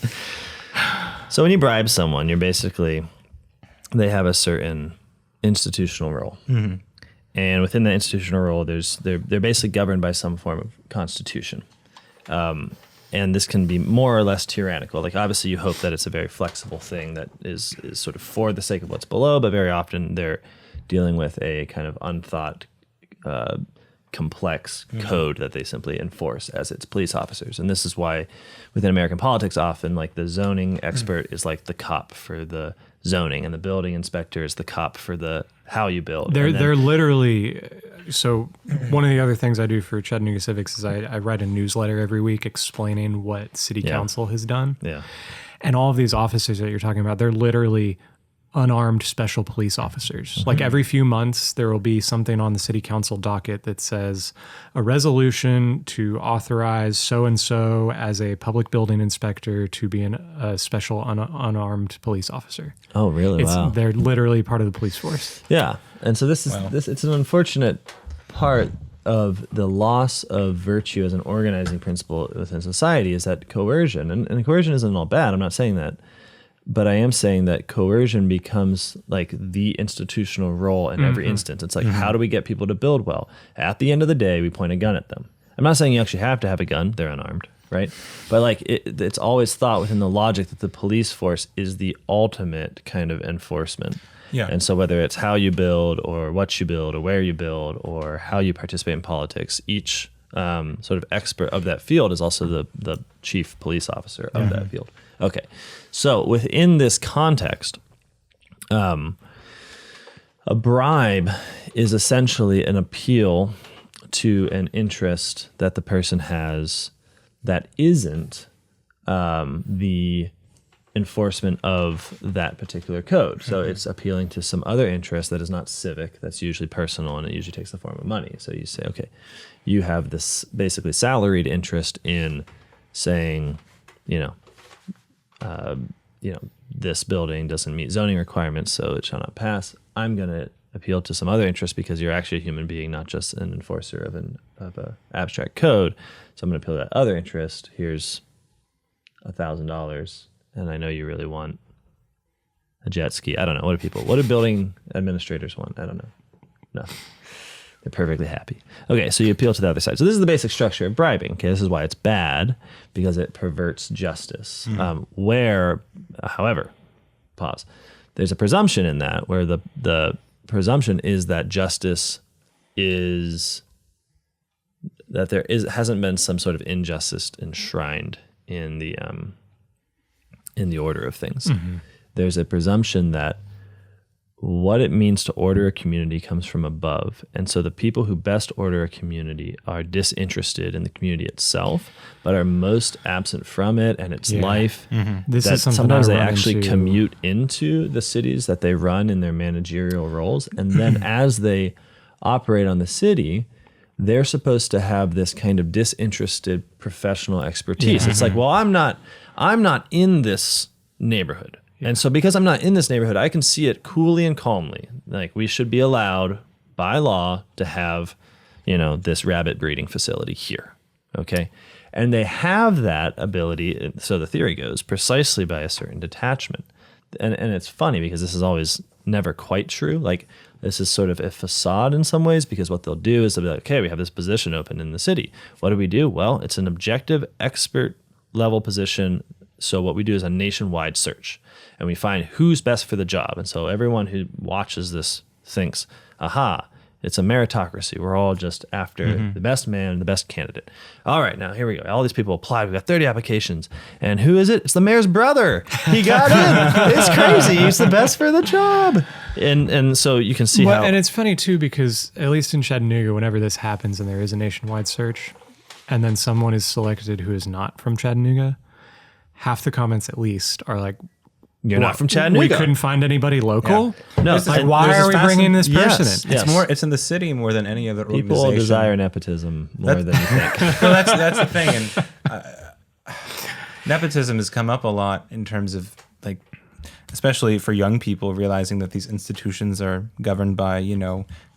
So when you bribe someone, they have a certain institutional role. And within that institutional role, they're basically governed by some form of constitution. And this can be more or less tyrannical. Like, obviously, you hope that it's a very flexible thing that is sort of for the sake of what's below, but very often they're dealing with a kind of unthought, complex code that they simply enforce as its police officers. And this is why within American politics, often like the zoning expert is like the cop for the zoning, and the building inspector is the cop for the how you build. They're literally, so one of the other things I do for Chattanooga Civics is I write a newsletter every week explaining what city council has done. Yeah. And all of these officers that you're talking about, they're literally unarmed special police officers. Like every few months, there will be something on the city council docket that says a resolution to authorize so-and-so as a public building inspector to be a special unarmed police officer. Oh, really? Wow. They're literally part of the police force. Yeah. And so this is it's an unfortunate part of the loss of virtue as an organizing principle within society is that coercion, and coercion isn't all bad, I'm not saying that, but I am saying that coercion becomes like the institutional role in every instance. It's like, how do we get people to build well? At the end of the day, we point a gun at them. I'm not saying you actually have to have a gun. They're unarmed, right? But like it's always thought within the logic that the police force is the ultimate kind of enforcement. Yeah. And so whether it's how you build or what you build or where you build or how you participate in politics, each sort of expert of that field is also the chief police officer of that field. Okay. So within this context, a bribe is essentially an appeal to an interest that the person has that isn't the enforcement of that particular code. So it's appealing to some other interest that is not civic, that's usually personal, and it usually takes the form of money. So you say, okay, you have this basically salaried interest in saying, this building doesn't meet zoning requirements, so it shall not pass. I'm going to appeal to some other interest because you're actually a human being, not just an enforcer of a abstract code. So I'm going to appeal to that other interest. Here's $1,000, and I know you really want a jet ski. I don't know. What do building administrators want? I don't know. No. They're perfectly happy. Okay, so you appeal to the other side. So this is the basic structure of bribing. Okay, this is why it's bad, because it perverts justice. However, pause. There's a presumption in that, where the presumption is that justice is that hasn't been some sort of injustice enshrined in the order of things. There's a presumption that what it means to order a community comes from above. And so the people who best order a community are disinterested in the community itself, but are most absent from it and its life. This is something sometimes I they run actually into. commute into the cities that they run in their managerial roles. And then as they operate on the city, they're supposed to have this kind of disinterested professional expertise. It's like, well, I'm not in this neighborhood. And so because I'm not in this neighborhood, I can see it coolly and calmly. Like, we should be allowed by law to have, this rabbit breeding facility here. Okay. And they have that ability, so the theory goes, precisely by a certain detachment. And it's funny because this is always never quite true. Like, this is sort of a facade in some ways, because what they'll do is they'll be like, okay, we have this position open in the city. What do we do? Well, it's an objective expert level position. So what we do is a nationwide search, and we find who's best for the job. And so everyone who watches this thinks, aha, it's a meritocracy. We're all just after the best man, the best candidate. All right, now here we go. All these people applied. We've got 30 applications. And who is it? It's the mayor's brother. He got in. It's crazy. He's the best for the job. And so you can see how... And it's funny, too, because at least in Chattanooga, whenever this happens and there is a nationwide search, and then someone is selected who is not from Chattanooga, half the comments at least are like, You're not from Chattanooga. We couldn't find anybody local. Yeah. No, It's like, why are we bringing this person in? Yes. It's in the city more than any other People organization. desire nepotism more than you think. Well, that's the thing. And nepotism has come up a lot in terms of, like, especially for young people, realizing that these institutions are governed by,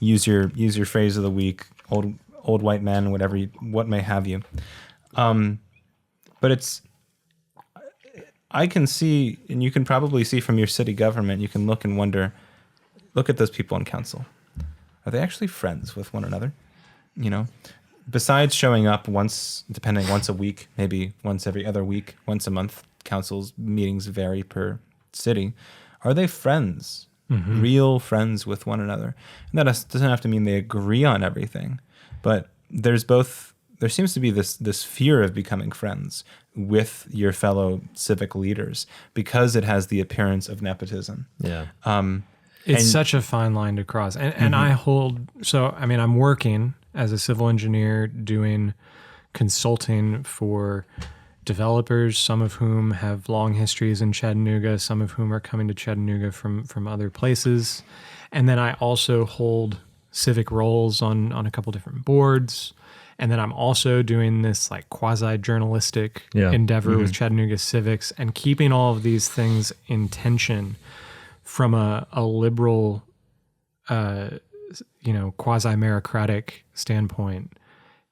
use your phrase of the week, old white men, what may have you. But I can see, and you can probably see from your city government, you can look and wonder, look at those people in council. Are they actually friends with one another? Besides showing up once a week, maybe once every other week, once a month, council's meetings vary per city. Are they friends, real friends with one another? And that doesn't have to mean they agree on everything, but there seems to be this fear of becoming friends with your fellow civic leaders because it has the appearance of nepotism. Yeah. It's such a fine line to cross. And I'm working as a civil engineer doing consulting for developers, some of whom have long histories in Chattanooga, some of whom are coming to Chattanooga from other places. And then I also hold civic roles on a couple different boards. And then I'm also doing this like quasi-journalistic endeavor with Chattanooga Civics, and keeping all of these things in tension from a liberal, quasi-meritocratic standpoint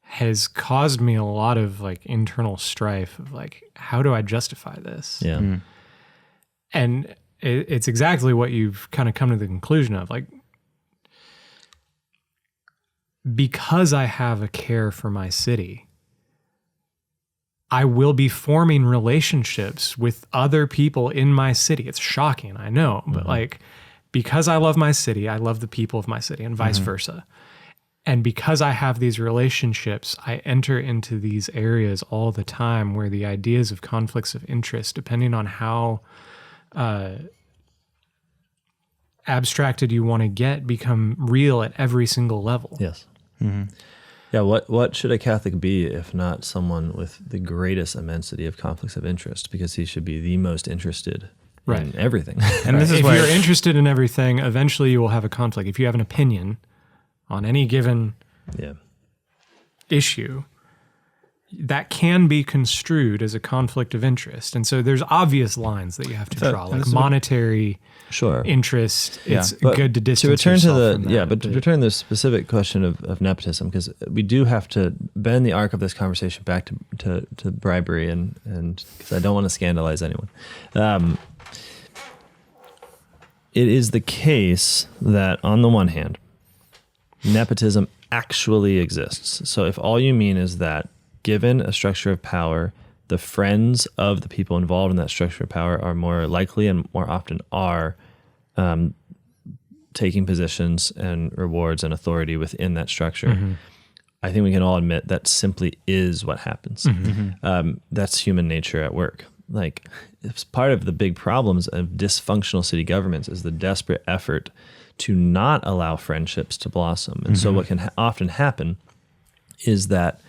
has caused me a lot of like internal strife of like, how do I justify this? Yeah. And it's exactly what you've kind of come to the conclusion of, like, because I have a care for my city, I will be forming relationships with other people in my city. It's shocking, I know, but like, because I love my city, I love the people of my city, and vice versa. And because I have these relationships, I enter into these areas all the time where the ideas of conflicts of interest, depending on how abstracted you want to get, become real at every single level. Yes. Yeah, what should a Catholic be if not someone with the greatest immensity of conflicts of interest? Because he should be the most interested in everything. And this is if why you're interested in everything, eventually you will have a conflict. If you have an opinion on any given issue, that can be construed as a conflict of interest. And so there's obvious lines that you have to draw, like monetary interest. It's good to distance yourself from that. But to return to the specific question of nepotism, because we do have to bend the arc of this conversation back to bribery, and because I don't want to scandalize anyone. It is the case that, on the one hand, nepotism actually exists. So if all you mean is that given a structure of power, the friends of the people involved in that structure of power are more likely and more often are taking positions and rewards and authority within that structure. Mm-hmm. I think we can all admit that simply is what happens. Mm-hmm. That's human nature at work. Like, it's part of the big problems of dysfunctional city governments is the desperate effort to not allow friendships to blossom. And so what can often happen is that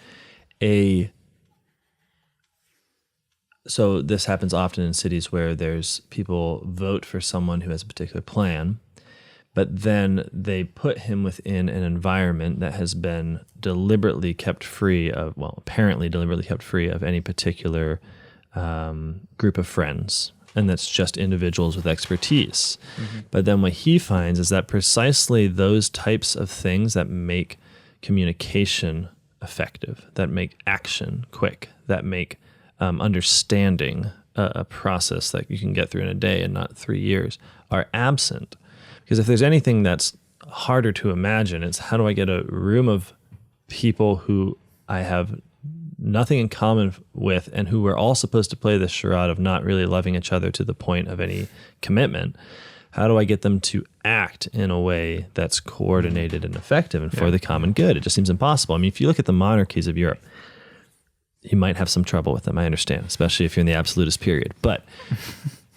so this happens often in cities where there's people vote for someone who has a particular plan, but then they put him within an environment that has been deliberately kept free of, apparently deliberately kept free of any particular group of friends. And that's just individuals with expertise. Mm-hmm. But then what he finds is that precisely those types of things that make communication effective, that make action quick, that make understanding a process that you can get through in a day and not 3 years, are absent. Because if there's anything that's harder to imagine, it's how do I get a room of people who I have nothing in common with and who we're all supposed to play this charade of not really loving each other to the point of any commitment. How do I get them to act in a way that's coordinated and effective and for the common good? It just seems impossible. I mean, if you look at the monarchies of Europe, you might have some trouble with them, I understand, especially if you're in the absolutist period. But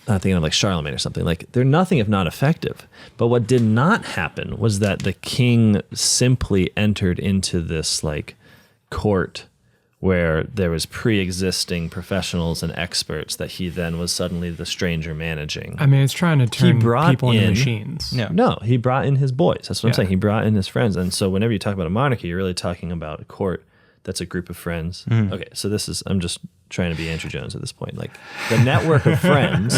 I'm thinking of like Charlemagne or something. Like, they're nothing if not effective. But what did not happen was that the king simply entered into this like court where there was pre-existing professionals and experts that he then was suddenly the stranger managing. I mean, it's trying to turn people into machines. Yeah. No, he brought in his boys. That's what I'm saying. He brought in his friends. And so whenever you talk about a monarchy, you're really talking about a court that's a group of friends. Mm. Okay, so I'm just trying to be Andrew Jones at this point. Like, the network of friends,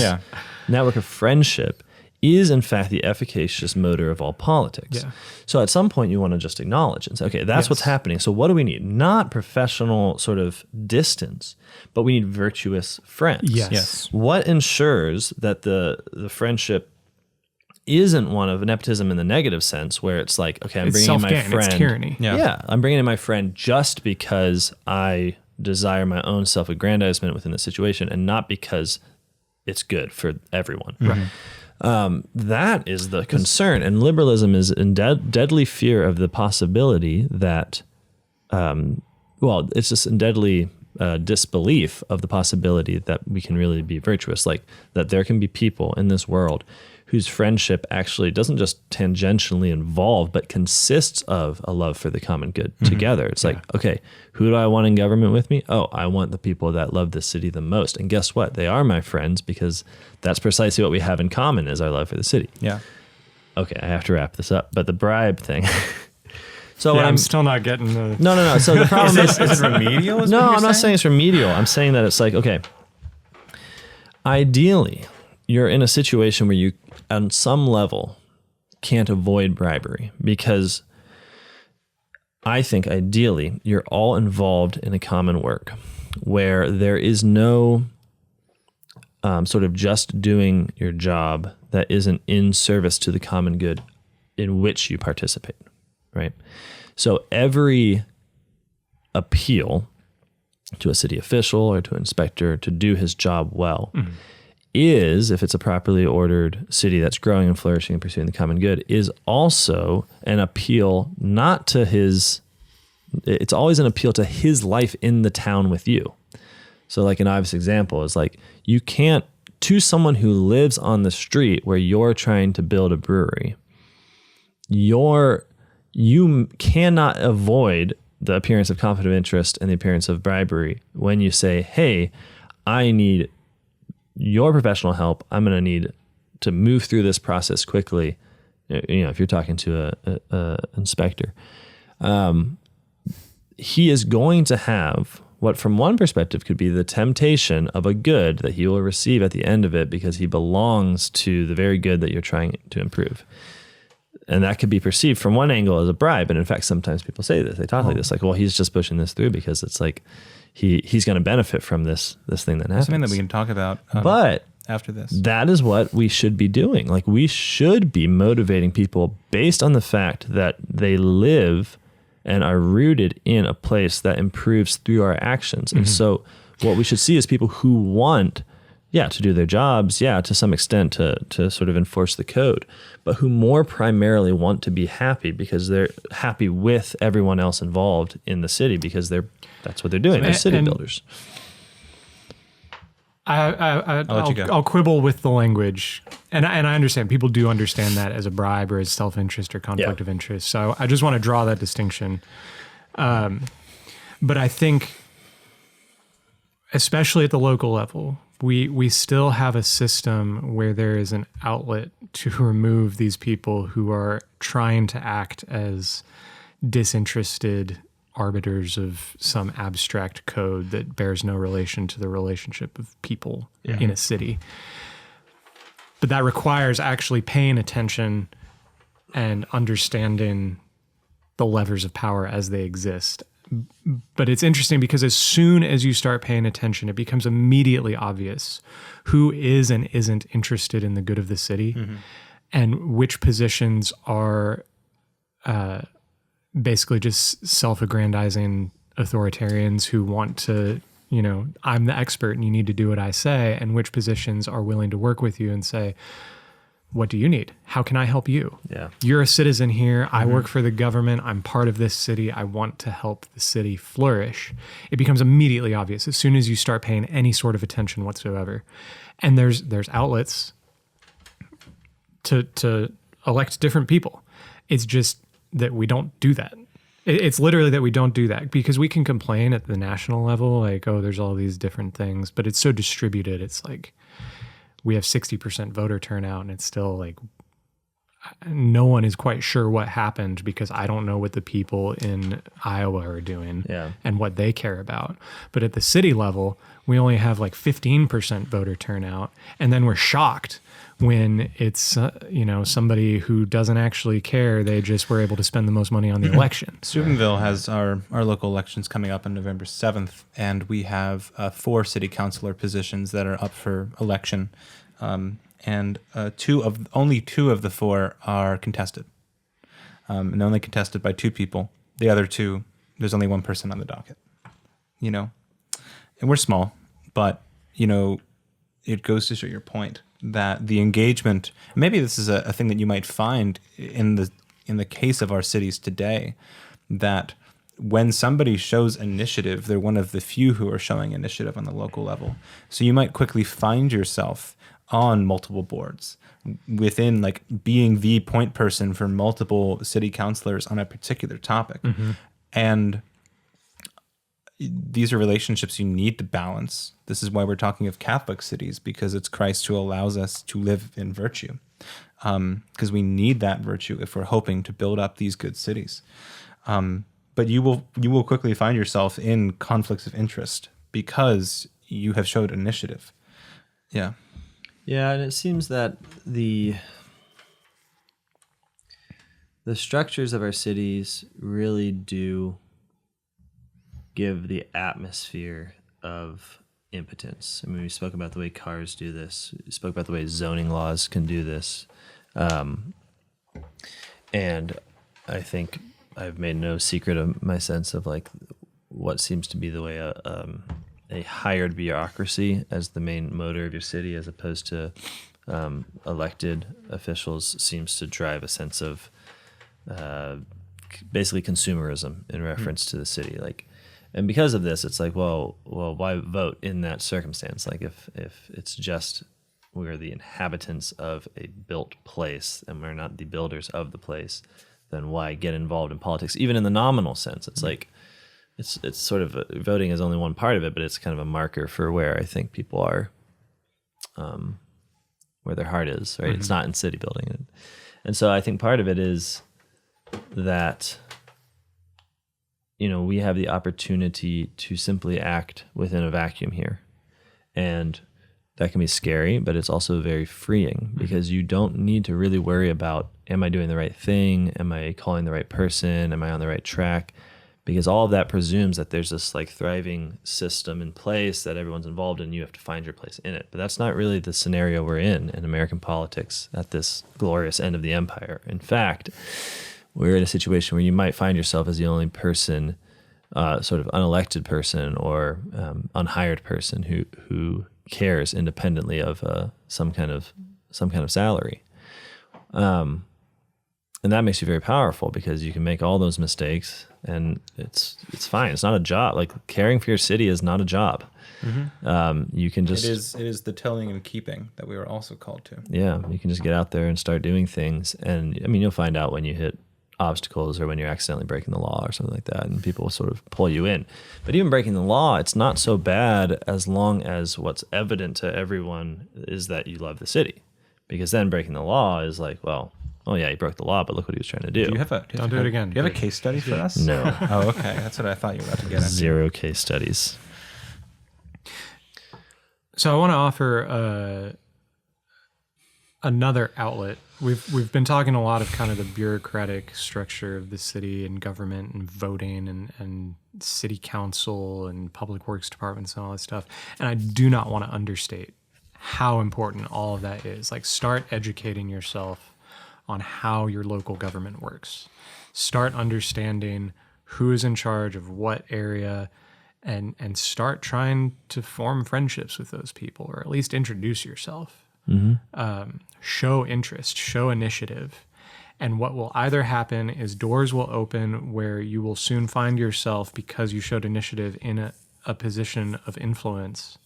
network of friendship is in fact the efficacious motor of all politics. Yeah. So at some point you want to just acknowledge and say, okay, that's what's happening. So what do we need? Not professional sort of distance, but we need virtuous friends. Yes. What ensures that the friendship isn't one of nepotism in the negative sense, where it's like, okay, I'm bringing in my friend. It's tyranny. Yeah, I'm bringing in my friend just because I desire my own self-aggrandizement within the situation and not because it's good for everyone. Right. That is the concern, and liberalism is in deadly fear of the possibility that, it's just in deadly disbelief of the possibility that we can really be virtuous, like that there can be people in this world whose friendship actually doesn't just tangentially involve, but consists of a love for the common good together. It's like, okay, who do I want in government with me? Oh, I want the people that love this city the most. And guess what? They are my friends because that's precisely what we have in common is our love for the city. Yeah. Okay, I have to wrap this up. But the bribe thing. So I'm still not getting the... No. So the problem is it remedial? No, I'm not saying it's remedial. I'm saying that it's like, okay, ideally, you're in a situation where you, on some level, can't avoid bribery because I think ideally you're all involved in a common work where there is no sort of just doing your job that isn't in service to the common good in which you participate, right? So every appeal to a city official or to an inspector to do his job well is, if it's a properly ordered city that's growing and flourishing and pursuing the common good, is also an appeal not to his, it's always an appeal to his life in the town with you. So like an obvious example is like, you can't, to someone who lives on the street where you're trying to build a brewery, you cannot avoid the appearance of conflict of interest and the appearance of bribery when you say, hey, I need your professional help. I'm going to need to move through this process quickly. If you're talking to a inspector, he is going to have what from one perspective could be the temptation of a good that he will receive at the end of it because he belongs to the very good that you're trying to improve. And that could be perceived from one angle as a bribe. And in fact, sometimes people say this, they talk like this, like, well, he's just pushing this through because it's like he's going to benefit from this thing that happens. Something that we can talk about but after this. That is what we should be doing. Like, we should be motivating people based on the fact that they live and are rooted in a place that improves through our actions. And so what we should see is people who want, to do their jobs, to some extent to sort of enforce the code, but who more primarily want to be happy because they're happy with everyone else involved in the city because that's what they're doing. They're city builders. I'll quibble with the language, and I understand people do understand that as a bribe or as self-interest or conflict of interest. So I just want to draw that distinction. But I think, especially at the local level, we still have a system where there is an outlet to remove these people who are trying to act as disinterested arbiters of some abstract code that bears no relation to the relationship of people in a city. But that requires actually paying attention and understanding the levers of power as they exist. But it's interesting because as soon as you start paying attention, it becomes immediately obvious who is and isn't interested in the good of the city and which positions are basically just self-aggrandizing authoritarians who want to, I'm the expert and you need to do what I say, and which positions are willing to work with you and say, what do you need? How can I help you? Yeah. You're a citizen here. I work for the government. I'm part of this city. I want to help the city flourish. It becomes immediately obvious as soon as you start paying any sort of attention whatsoever. And there's outlets to elect different people. It's just that we don't do that. It's literally that we don't do that because we can complain at the national level, like, oh, there's all these different things, but it's so distributed. It's like we have 60% voter turnout and it's still like no one is quite sure what happened because I don't know what the people in Iowa are doing and what they care about. But at the city level, we only have like 15% voter turnout. And then we're shocked when it's, somebody who doesn't actually care. They just were able to spend the most money on the election. Steubenville has our local elections coming up on November 7th, and we have 4 city councilor positions that are up for election. And only two of the 4 are contested. And only contested by 2 people. The other 2, there's only 1 person on the docket. And we're small, but, it goes to show your point that the engagement, maybe this is a thing that you might find in the case of our cities today, that when somebody shows initiative, they're one of the few who are showing initiative on the local level. So you might quickly find yourself on multiple boards within like being the point person for multiple city councilors on a particular topic. And these are relationships you need to balance. This is why we're talking of Catholic cities, because it's Christ who allows us to live in virtue. Because we need that virtue if we're hoping to build up these good cities. But you will quickly find yourself in conflicts of interest because you have showed initiative. Yeah. Yeah, and it seems that the structures of our cities really do give the atmosphere of impotence. I mean, we spoke about the way cars do this. We spoke about the way zoning laws can do this. And I think I've made no secret of my sense of like what seems to be the way a hired bureaucracy as the main motor of your city, as opposed to elected officials, seems to drive a sense of basically consumerism in reference to the city. And because of this, it's like, well, why vote in that circumstance? Like if it's just we're the inhabitants of a built place and we're not the builders of the place, then why get involved in politics? Even in the nominal sense, it's like it's sort of voting is only one part of it, but it's kind of a marker for where I think people are, where their heart is, right? It's not in city building. And so I think part of it is that, we have the opportunity to simply act within a vacuum here. And that can be scary, but it's also very freeing because you don't need to really worry about, am I doing the right thing? Am I calling the right person? Am I on the right track? Because all of that presumes that there's this like thriving system in place that everyone's involved in. You have to find your place in it. But that's not really the scenario we're in American politics at this glorious end of the empire. In fact, we're in a situation where you might find yourself as the only person, sort of unelected person or unhired person who cares independently of some kind of salary. And that makes you very powerful because you can make all those mistakes and it's fine. It's not a job. Like caring for your city is not a job. You can just... It is the telling and keeping that we are also called to. Yeah. You can just get out there and start doing things. And I mean, you'll find out when you hit obstacles or when you're accidentally breaking the law or something like that, and people will sort of pull you in. But even breaking the law, it's not so bad as long as what's evident to everyone is that you love the city. Because then breaking the law is like, well, oh yeah, he broke the law, but look what he was trying to do. Do you have a, Don't do it again. Do you have a case study for us? No. Oh, okay. That's what I thought you were about to get at. 0 case studies. So I want to offer another outlet. We've been talking a lot of kind of the bureaucratic structure of the city and government and voting and city council and public works departments and all that stuff. And I do not want to understate how important all of that is. Like, start educating yourself on how your local government works. Start understanding who is in charge of what area and start trying to form friendships with those people, or at least introduce yourself. Show interest, show initiative. And what will either happen is doors will open where you will soon find yourself, because you showed initiative, in a position of influence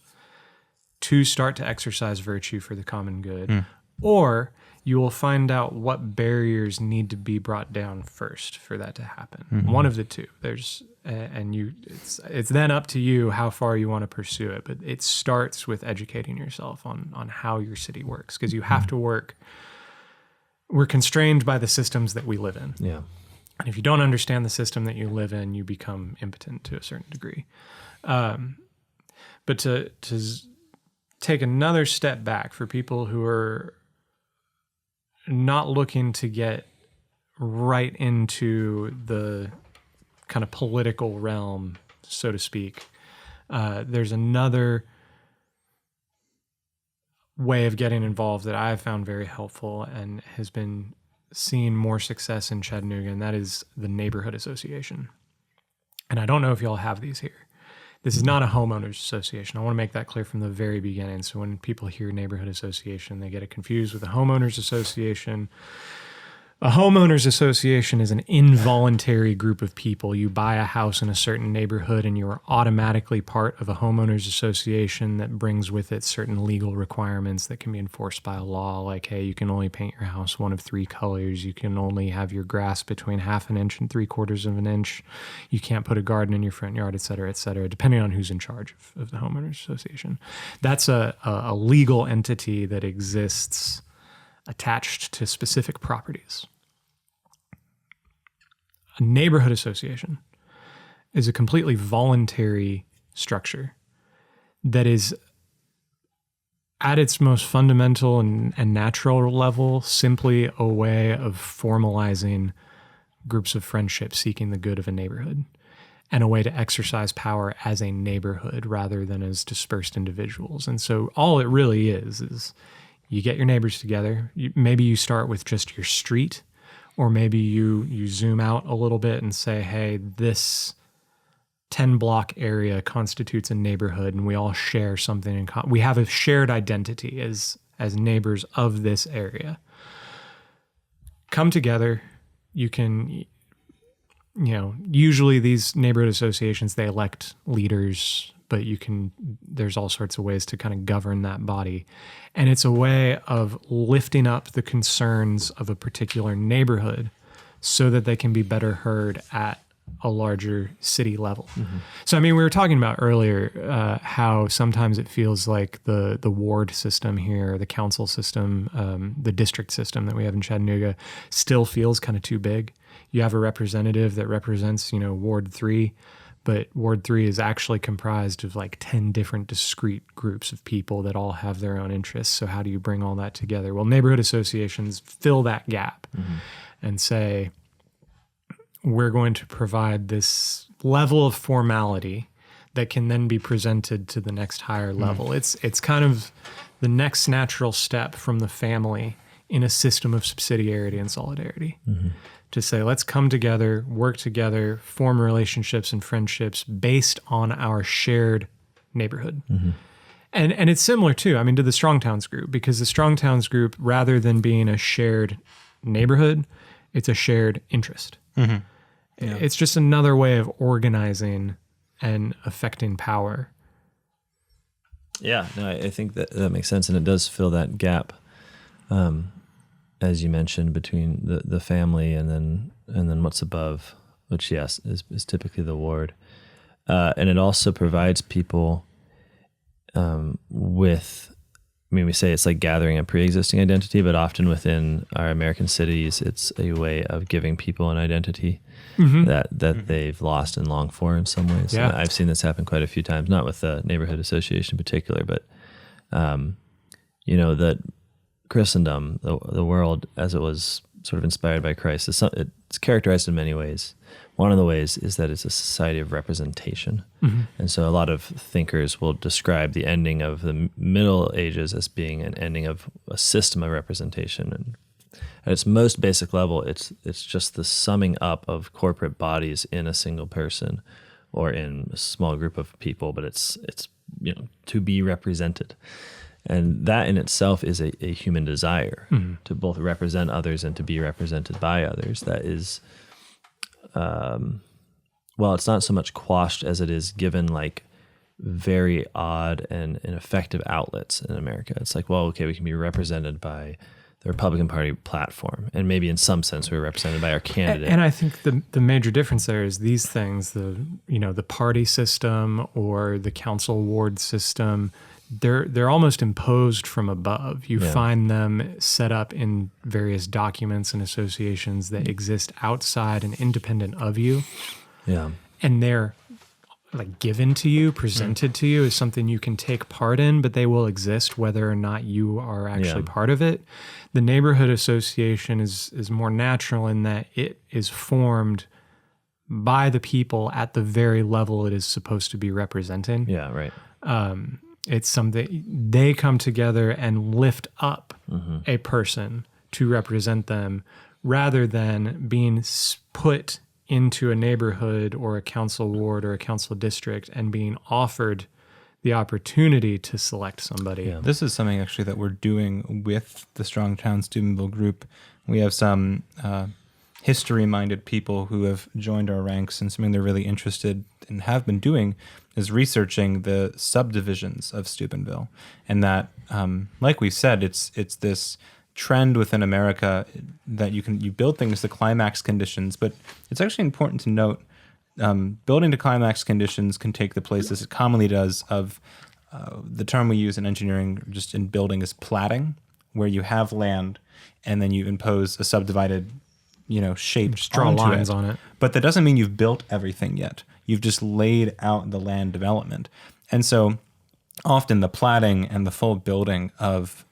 to start to exercise virtue for the common good. Or you will find out what barriers need to be brought down first for that to happen. One of the two. It's then up to you how far you want to pursue it. But it starts with educating yourself on how your city works, because you have to work. We're constrained by the systems that we live in. Yeah. And if you don't understand the system that you live in, you become impotent to a certain degree. But to take another step back for people who are not looking to get right into the kind of political realm, so to speak, there's another way of getting involved that I've found very helpful and has been seeing more success in Chattanooga, and that is the neighborhood association. And I don't know if y'all have these here. This is not a homeowners association. I want to make that clear from the very beginning. So when people hear neighborhood association, they get it confused with a homeowners association. A homeowners association is an involuntary group of people. You buy a house in a certain neighborhood and you are automatically part of a homeowners association that brings with it certain legal requirements that can be enforced by law. Like, hey, you can only paint your house one of 3 colors. You can only have your grass between 1/2 inch and 3/4 of an inch. You can't put a garden in your front yard, et cetera, depending on who's in charge of the homeowners association. That's a legal entity that exists attached to specific properties. A neighborhood association is a completely voluntary structure that is, at its most fundamental and natural level, simply a way of formalizing groups of friendship seeking the good of a neighborhood, and a way to exercise power as a neighborhood rather than as dispersed individuals. And so all it really is you get your neighbors together. Maybe you start with just your street, or maybe you zoom out a little bit and say, hey, this 10-block area constitutes a neighborhood, and we all share something in common. We have a shared identity as neighbors of this area. Come together. You can, usually these neighborhood associations, they elect leaders, but there's all sorts of ways to kind of govern that body. And it's a way of lifting up the concerns of a particular neighborhood so that they can be better heard at a larger city level. So, I mean, we were talking about earlier how sometimes it feels like the ward system here, the council system, the district system that we have in Chattanooga still feels kind of too big. You have a representative that represents, Ward 3, but Ward 3 is actually comprised of like 10 different discrete groups of people that all have their own interests. So how do you bring all that together? Well, neighborhood associations fill that gap and say, we're going to provide this level of formality that can then be presented to the next higher level. It's kind of the next natural step from the family in a system of subsidiarity and solidarity. To say, let's come together, work together, form relationships and friendships based on our shared neighborhood. And it's similar too, to the Strong Towns group, because the Strong Towns group, rather than being a shared neighborhood, it's a shared interest. It's just another way of organizing and affecting power. Yeah, no, I think that makes sense, and it does fill that gap, as you mentioned, between the family and then what's above, which yes is typically the ward, and it also provides people with. We say it's like gathering a pre-existing identity, but often within our American cities, it's a way of giving people an identity that they've lost and long for in some ways. Yeah. And I've seen this happen quite a few times, not with the neighborhood association in particular, but that Christendom, the world as it was sort of inspired by Christ, it's characterized in many ways. One of the ways is that it's a society of representation. And so a lot of thinkers will describe the ending of the Middle Ages as being an ending of a system of representation. And at its most basic level, it's just the summing up of corporate bodies in a single person or in a small group of people, but it's to be represented. And that in itself is a human desire to both represent others and to be represented by others. That is, it's not so much quashed as it is given like very odd and ineffective outlets in America. It's like, well, okay, we can be represented by the Republican Party platform, and maybe in some sense we're represented by our candidate. And I think the major difference there is these things, the party system or the council ward system, they're almost imposed from above. You find them set up in various documents and associations that exist outside and independent of you. Yeah. And they're like given to you, presented to you as something you can take part in, but they will exist whether or not you are actually part of it. The neighborhood association is more natural in that it is formed by the people at the very level it is supposed to be representing. Yeah, right. It's something they come together and lift up a person to represent them rather than being put into a neighborhood or a council ward or a council district and being offered the opportunity to select somebody. Yeah. This is something actually that we're doing with the Strong Town Steubenville group. We have some history-minded people who have joined our ranks, and something they're really interested in have been doing is researching the subdivisions of Steubenville. And that, like we said, it's this trend within America that you build things to climax conditions, but it's actually important to note building to climax conditions can take the place, as it commonly does, of the term we use in engineering, just in building, is platting, where you have land and then you impose a subdivided shape, just draw lines on it. But that doesn't mean you've built everything yet. You've just laid out the land development. And so often the platting and the full building of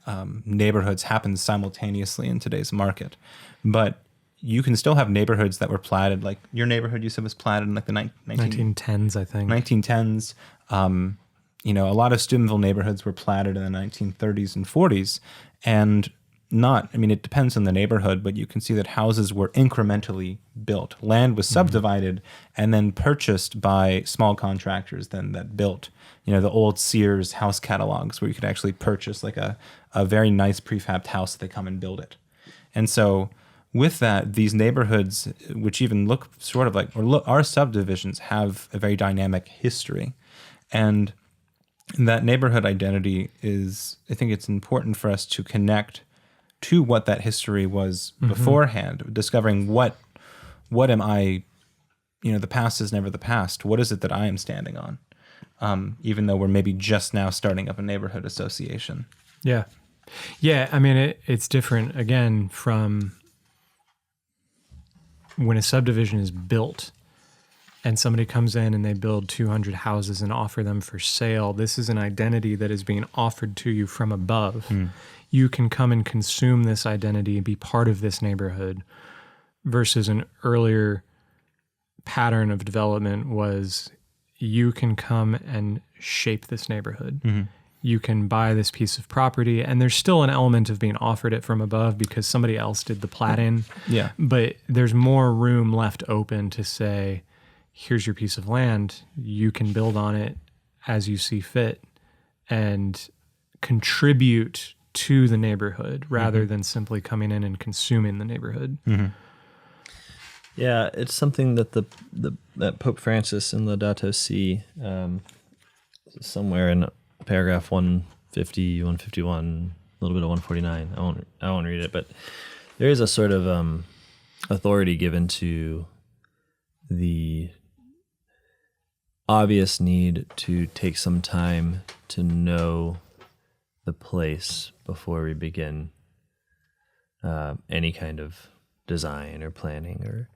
neighborhoods happens simultaneously in today's market. But you can still have neighborhoods that were platted, like your neighborhood you said was platted in like the 1910s, I think. 1910s. A lot of Steubenville neighborhoods were platted in the 1930s and 40s. And it depends on the neighborhood, but you can see that houses were incrementally built. Land was subdivided and then purchased by small contractors then that built, the old Sears house catalogs where you could actually purchase like a very nice prefabbed house, they come and build it. And so with that, these neighborhoods, which even look sort of like, our subdivisions have a very dynamic history. And that neighborhood identity is, I think it's important for us to connect to what that history was beforehand, discovering what am I the past is never the past. What is it that I am standing on? Even though we're maybe just now starting up a neighborhood association. Yeah. Yeah. I mean, it's different again from when a subdivision is built and somebody comes in and they build 200 houses and offer them for sale. This is an identity that is being offered to you from above. You can come and consume this identity and be part of this neighborhood, versus an earlier pattern of development was you can come and shape this neighborhood. You can buy this piece of property, and there's still an element of being offered it from above because somebody else did the platting. Yeah. But there's more room left open to say, here's your piece of land. You can build on it as you see fit and contribute to the neighborhood rather than simply coming in and consuming the neighborhood. Yeah, it's something that that Pope Francis in Laudato Si, somewhere in paragraph 150, 151, a little bit of 149. I won't read it, but there is a sort of authority given to the obvious need to take some time to know the place before we begin any kind of design or planning or.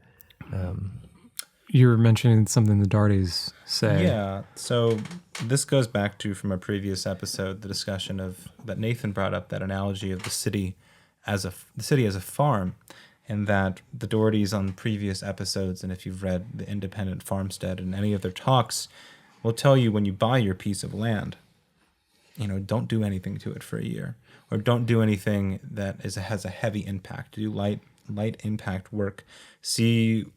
You were mentioning something the Darties say. Yeah. So this goes back to, from a previous episode, the discussion of that Nathan brought up, that analogy of the city as a farm, and that the Dohertys on previous episodes, and if you've read The Independent Farmstead and any of their talks, will tell you when you buy your piece of land, don't do anything to it for a year, or don't do anything that has a heavy impact. Do light impact work. See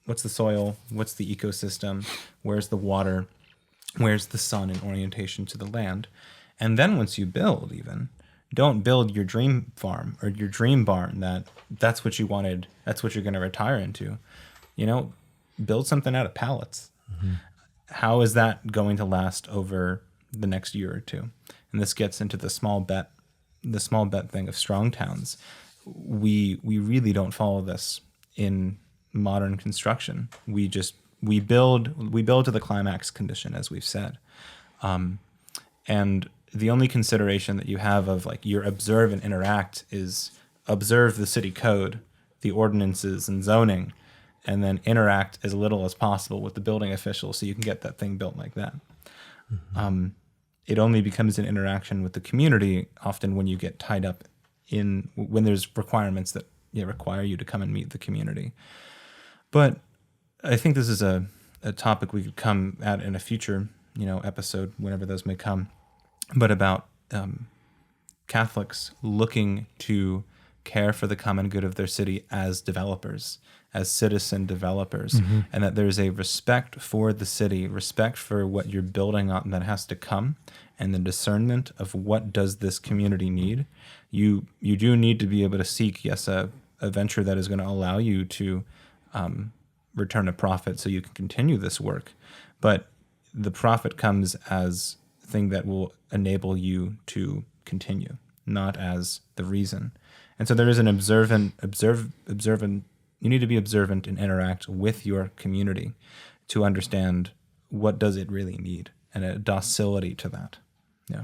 what's the soil, what's the ecosystem, where's the water, where's the sun in orientation to the land. And then once you build, don't build your dream farm or your dream barn that's what you wanted, that's what you're going to retire into. Build something out of pallets. How is that going to last over the next year or two? And this gets into the small bet thing of strong towns. We really don't follow this in modern construction. We build to the climax condition, as we've said. And the only consideration that you have of your observe and interact is observe the city code, the ordinances and zoning, and then interact as little as possible with the building official so you can get that thing built like that. It only becomes an interaction with the community often when you get tied up when there's requirements that require you to come and meet the community. But I think this is a topic we could come at in a future episode, whenever those may come, but about Catholics looking to care for the common good of their city as developers, as citizen developers, and that there's a respect for the city, respect for what you're building on that has to come, and the discernment of what does this community need. You do need to be able to seek, yes, a venture that is going to allow you to return a profit so you can continue this work. But the profit comes as a thing that will enable you to continue, not as the reason. And so there is an observant, you need to be observant and interact with your community to understand what does it really need, and a docility to that. Yeah.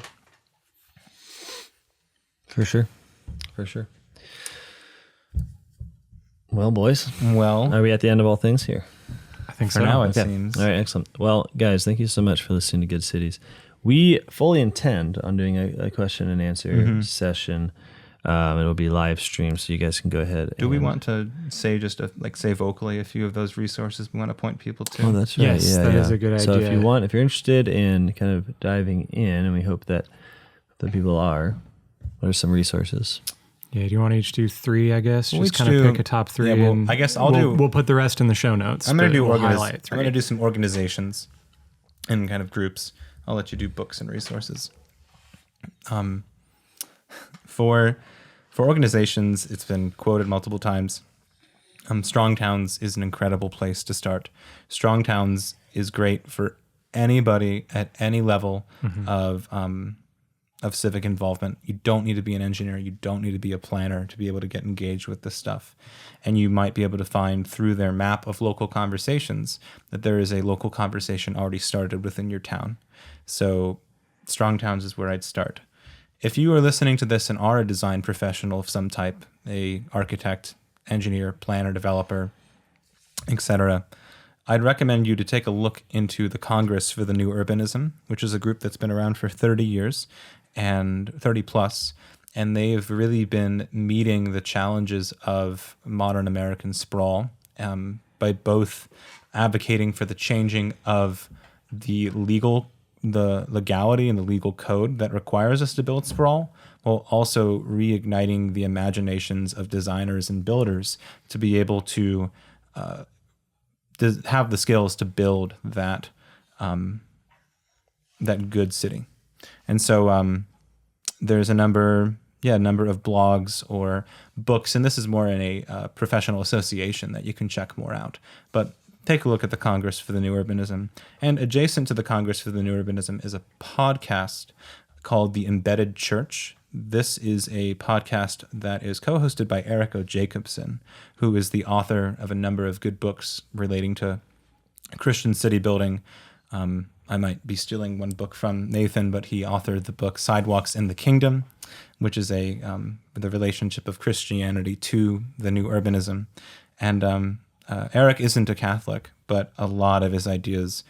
For sure. Well, boys. Well, are we at the end of all things here? I think for so. now it Okay. seems. All right, excellent. Well, guys, thank you so much for listening to Good Cities. We fully intend on doing a question and answer session. It'll be live streamed, so you guys can go ahead. Do we want to say say vocally a few of those resources we want to point people to? Oh, that's right. Yes, that is a good So idea. if you're interested in kind of diving in, and we hope that the people are, what are some resources? Yeah, do you want to each do 3, I guess? We'll Just each kind of do- pick a top 3. yeah, well, and I guess we'll put the rest in the show notes. I'm going to do highlight 3. I'm going to do some organizations and kind of groups. I'll let you do books and resources. For organizations, it's been quoted multiple times. Strong Towns is an incredible place to start. Strong Towns is great for anybody at any level of of civic involvement. You don't need to be an engineer. You don't need to be a planner to be able to get engaged with this stuff. And you might be able to find through their map of local conversations that there is a local conversation already started within your town. So Strong Towns is where I'd start. If you are listening to this and are a design professional of some type, a architect, engineer, planner, developer, etc., I'd recommend you to take a look into the Congress for the New Urbanism, which is a group that's been around for 30 years and 30 plus, and they've really been meeting the challenges of modern American sprawl by both advocating for the changing of the legality and the legal code that requires us to build sprawl, while also reigniting the imaginations of designers and builders to be able to have the skills to build that good city. And so there's a number of blogs or books, and this is more in a professional association that you can check more out. But take a look at the Congress for the New Urbanism. And adjacent to the Congress for the New Urbanism is a podcast called The Embedded Church. This is a podcast that is co-hosted by Eric O. Jacobson, who is the author of a number of good books relating to Christian city building. I might be stealing one book from Nathan, but he authored the book Sidewalks in the Kingdom, which is the relationship of Christianity to the new urbanism. And Eric isn't a Catholic, but a lot of his ideas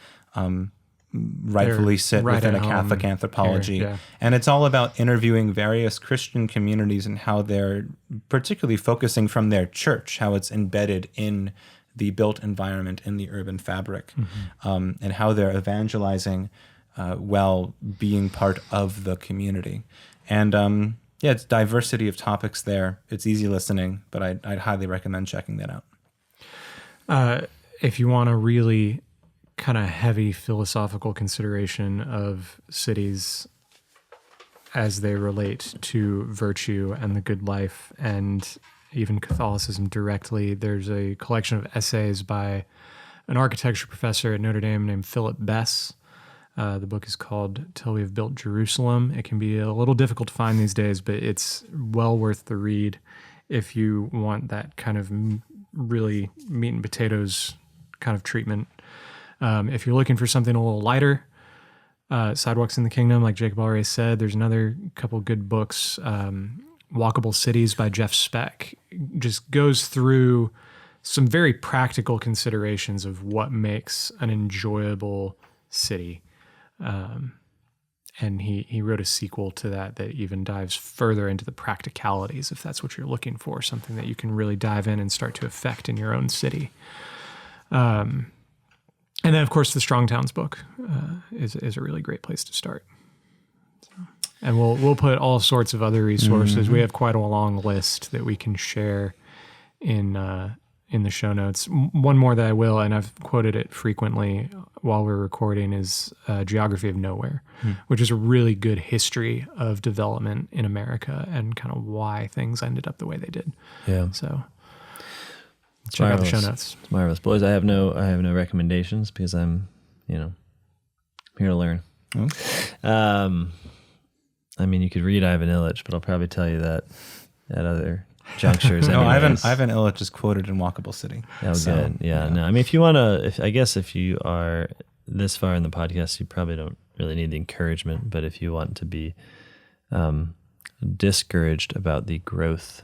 rightfully sit within a Catholic anthropology. Here, yeah. And it's all about interviewing various Christian communities and how they're particularly focusing from their church, how it's embedded in the built environment, in the urban fabric, and how they're evangelizing while being part of the community. And it's diversity of topics there. It's easy listening, but I'd highly recommend checking that out. If you want a really kind of heavy philosophical consideration of cities as they relate to virtue and the good life and even Catholicism directly, there's a collection of essays by an architecture professor at Notre Dame named Philip Bess. The book is called Till We Have Built Jerusalem. It can be a little difficult to find these days, but it's well worth the read if you want that kind of really meat and potatoes kind of treatment. If you're looking for something a little lighter, Sidewalks in the Kingdom, like Jacob already said, there's another couple good books. Walkable Cities by Jeff Speck just goes through some very practical considerations of what makes an enjoyable city. And he wrote a sequel to that even dives further into the practicalities, if that's what you're looking for, something that you can really dive in and start to affect in your own city. And then, of course, the Strong Towns book is a really great place to start. So, and we'll put all sorts of other resources. Mm-hmm. We have quite a long list that we can share in the show notes. One more that I will, and I've quoted it frequently while we're recording, is Geography of Nowhere, which is a really good history of development in America and kind of why things ended up the way they did. Yeah. So check out the show notes. It's marvelous. Boys, I have no recommendations because I'm here to learn. Okay. I mean, you could read Ivan Illich, but I'll probably tell you that at other junctures. No, Ivan Illich is quoted in Walkable City. Oh, so, good. Yeah. No, I mean, if you want to, I guess if you are this far in the podcast, you probably don't really need the encouragement. But if you want to be discouraged about the growth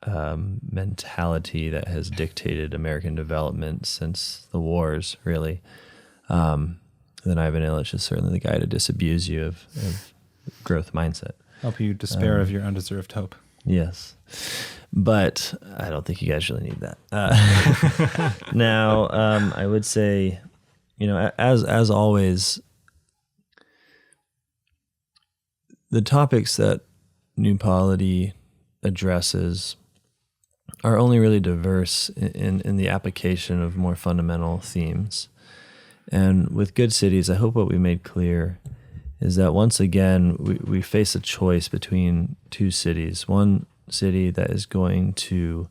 mentality that has dictated American development since the wars, really, then Ivan Illich is certainly the guy to disabuse you of growth mindset. Help you despair of your undeserved hope. Yes. But I don't think you guys really need that. Now, I would say, as always, the topics that New Polity addresses are only really diverse in the application of more fundamental themes. And with Good Cities, I hope what we made clear is that once again, we face a choice between two cities. One city that is going to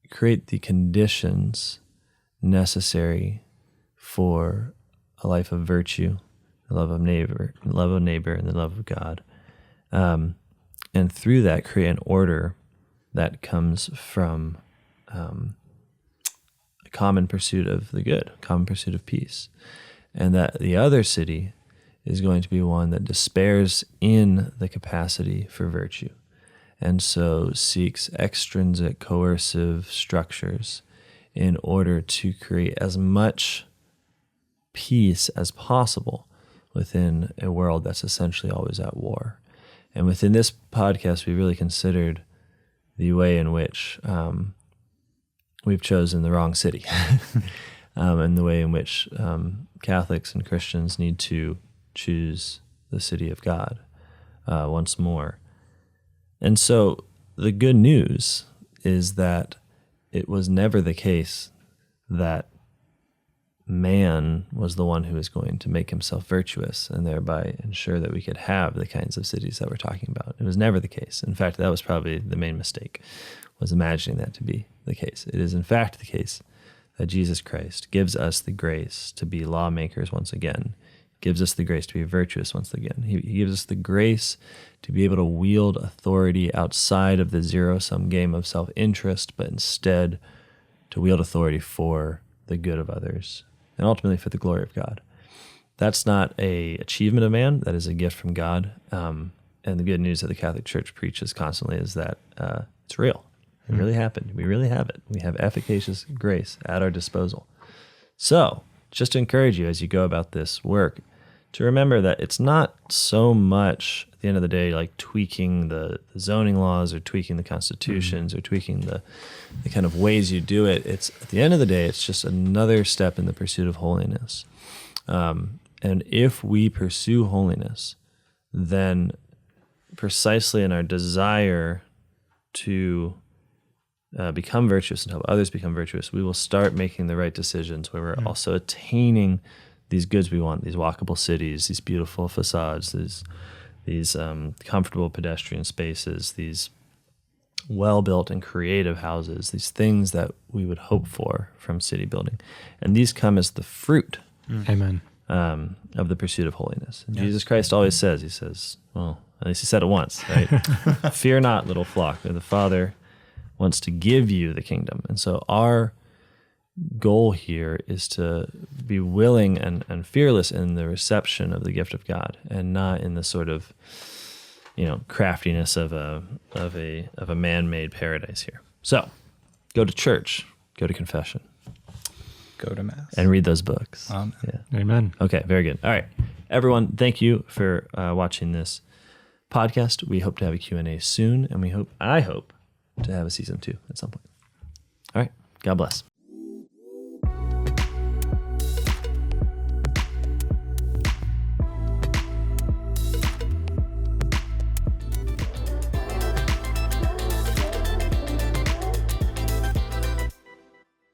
create the conditions necessary for a life of virtue, the love of neighbor, and the love of God. And through that, create an order that comes from a common pursuit of the good, common pursuit of peace. And that the other city is going to be one that despairs in the capacity for virtue, and so seeks extrinsic coercive structures in order to create as much peace as possible within a world that's essentially always at war. And within this podcast, we really considered the way in which we've chosen the wrong city, and the way in which Catholics and Christians need to choose the city of God once more. And so the good news is that it was never the case that man was the one who was going to make himself virtuous and thereby ensure that we could have the kinds of cities that we're talking about. It was never the case. In fact, that was probably the main mistake, was imagining that to be the case. It is in fact the case that Jesus Christ gives us the grace to be lawmakers once again, gives us the grace to be virtuous once again. He gives us the grace to be able to wield authority outside of the zero-sum game of self-interest, but instead to wield authority for the good of others and ultimately for the glory of God. That's not an achievement of man. That is a gift from God. And the good news that the Catholic Church preaches constantly is that it's real. It really happened. We really have it. We have efficacious grace at our disposal. So just to encourage you as you go about this work, to remember that it's not so much, at the end of the day, like tweaking the zoning laws or tweaking the constitutions or tweaking the kind of ways you do it. It's, at the end of the day, it's just another step in the pursuit of holiness. And if we pursue holiness, then precisely in our desire to become virtuous and help others become virtuous, we will start making the right decisions where we're also attaining these goods we want, these walkable cities, these beautiful facades, these comfortable pedestrian spaces, these well-built and creative houses, these things that we would hope for from city building. And these come as the fruit Amen. Of the pursuit of holiness. And Jesus Christ always says, he says, well, at least he said it once, right? Fear not, little flock, the Father wants to give you the kingdom. And so our goal here is to be willing and fearless in the reception of the gift of God, and not in the sort of, craftiness of a man-made paradise here. So, go to church, go to confession, go to Mass, and read those books. Yeah. Amen. Okay, very good. All right, everyone, thank you for watching this podcast. We hope to have a Q&A soon, and I hope to have a season 2 at some point. All right, God bless.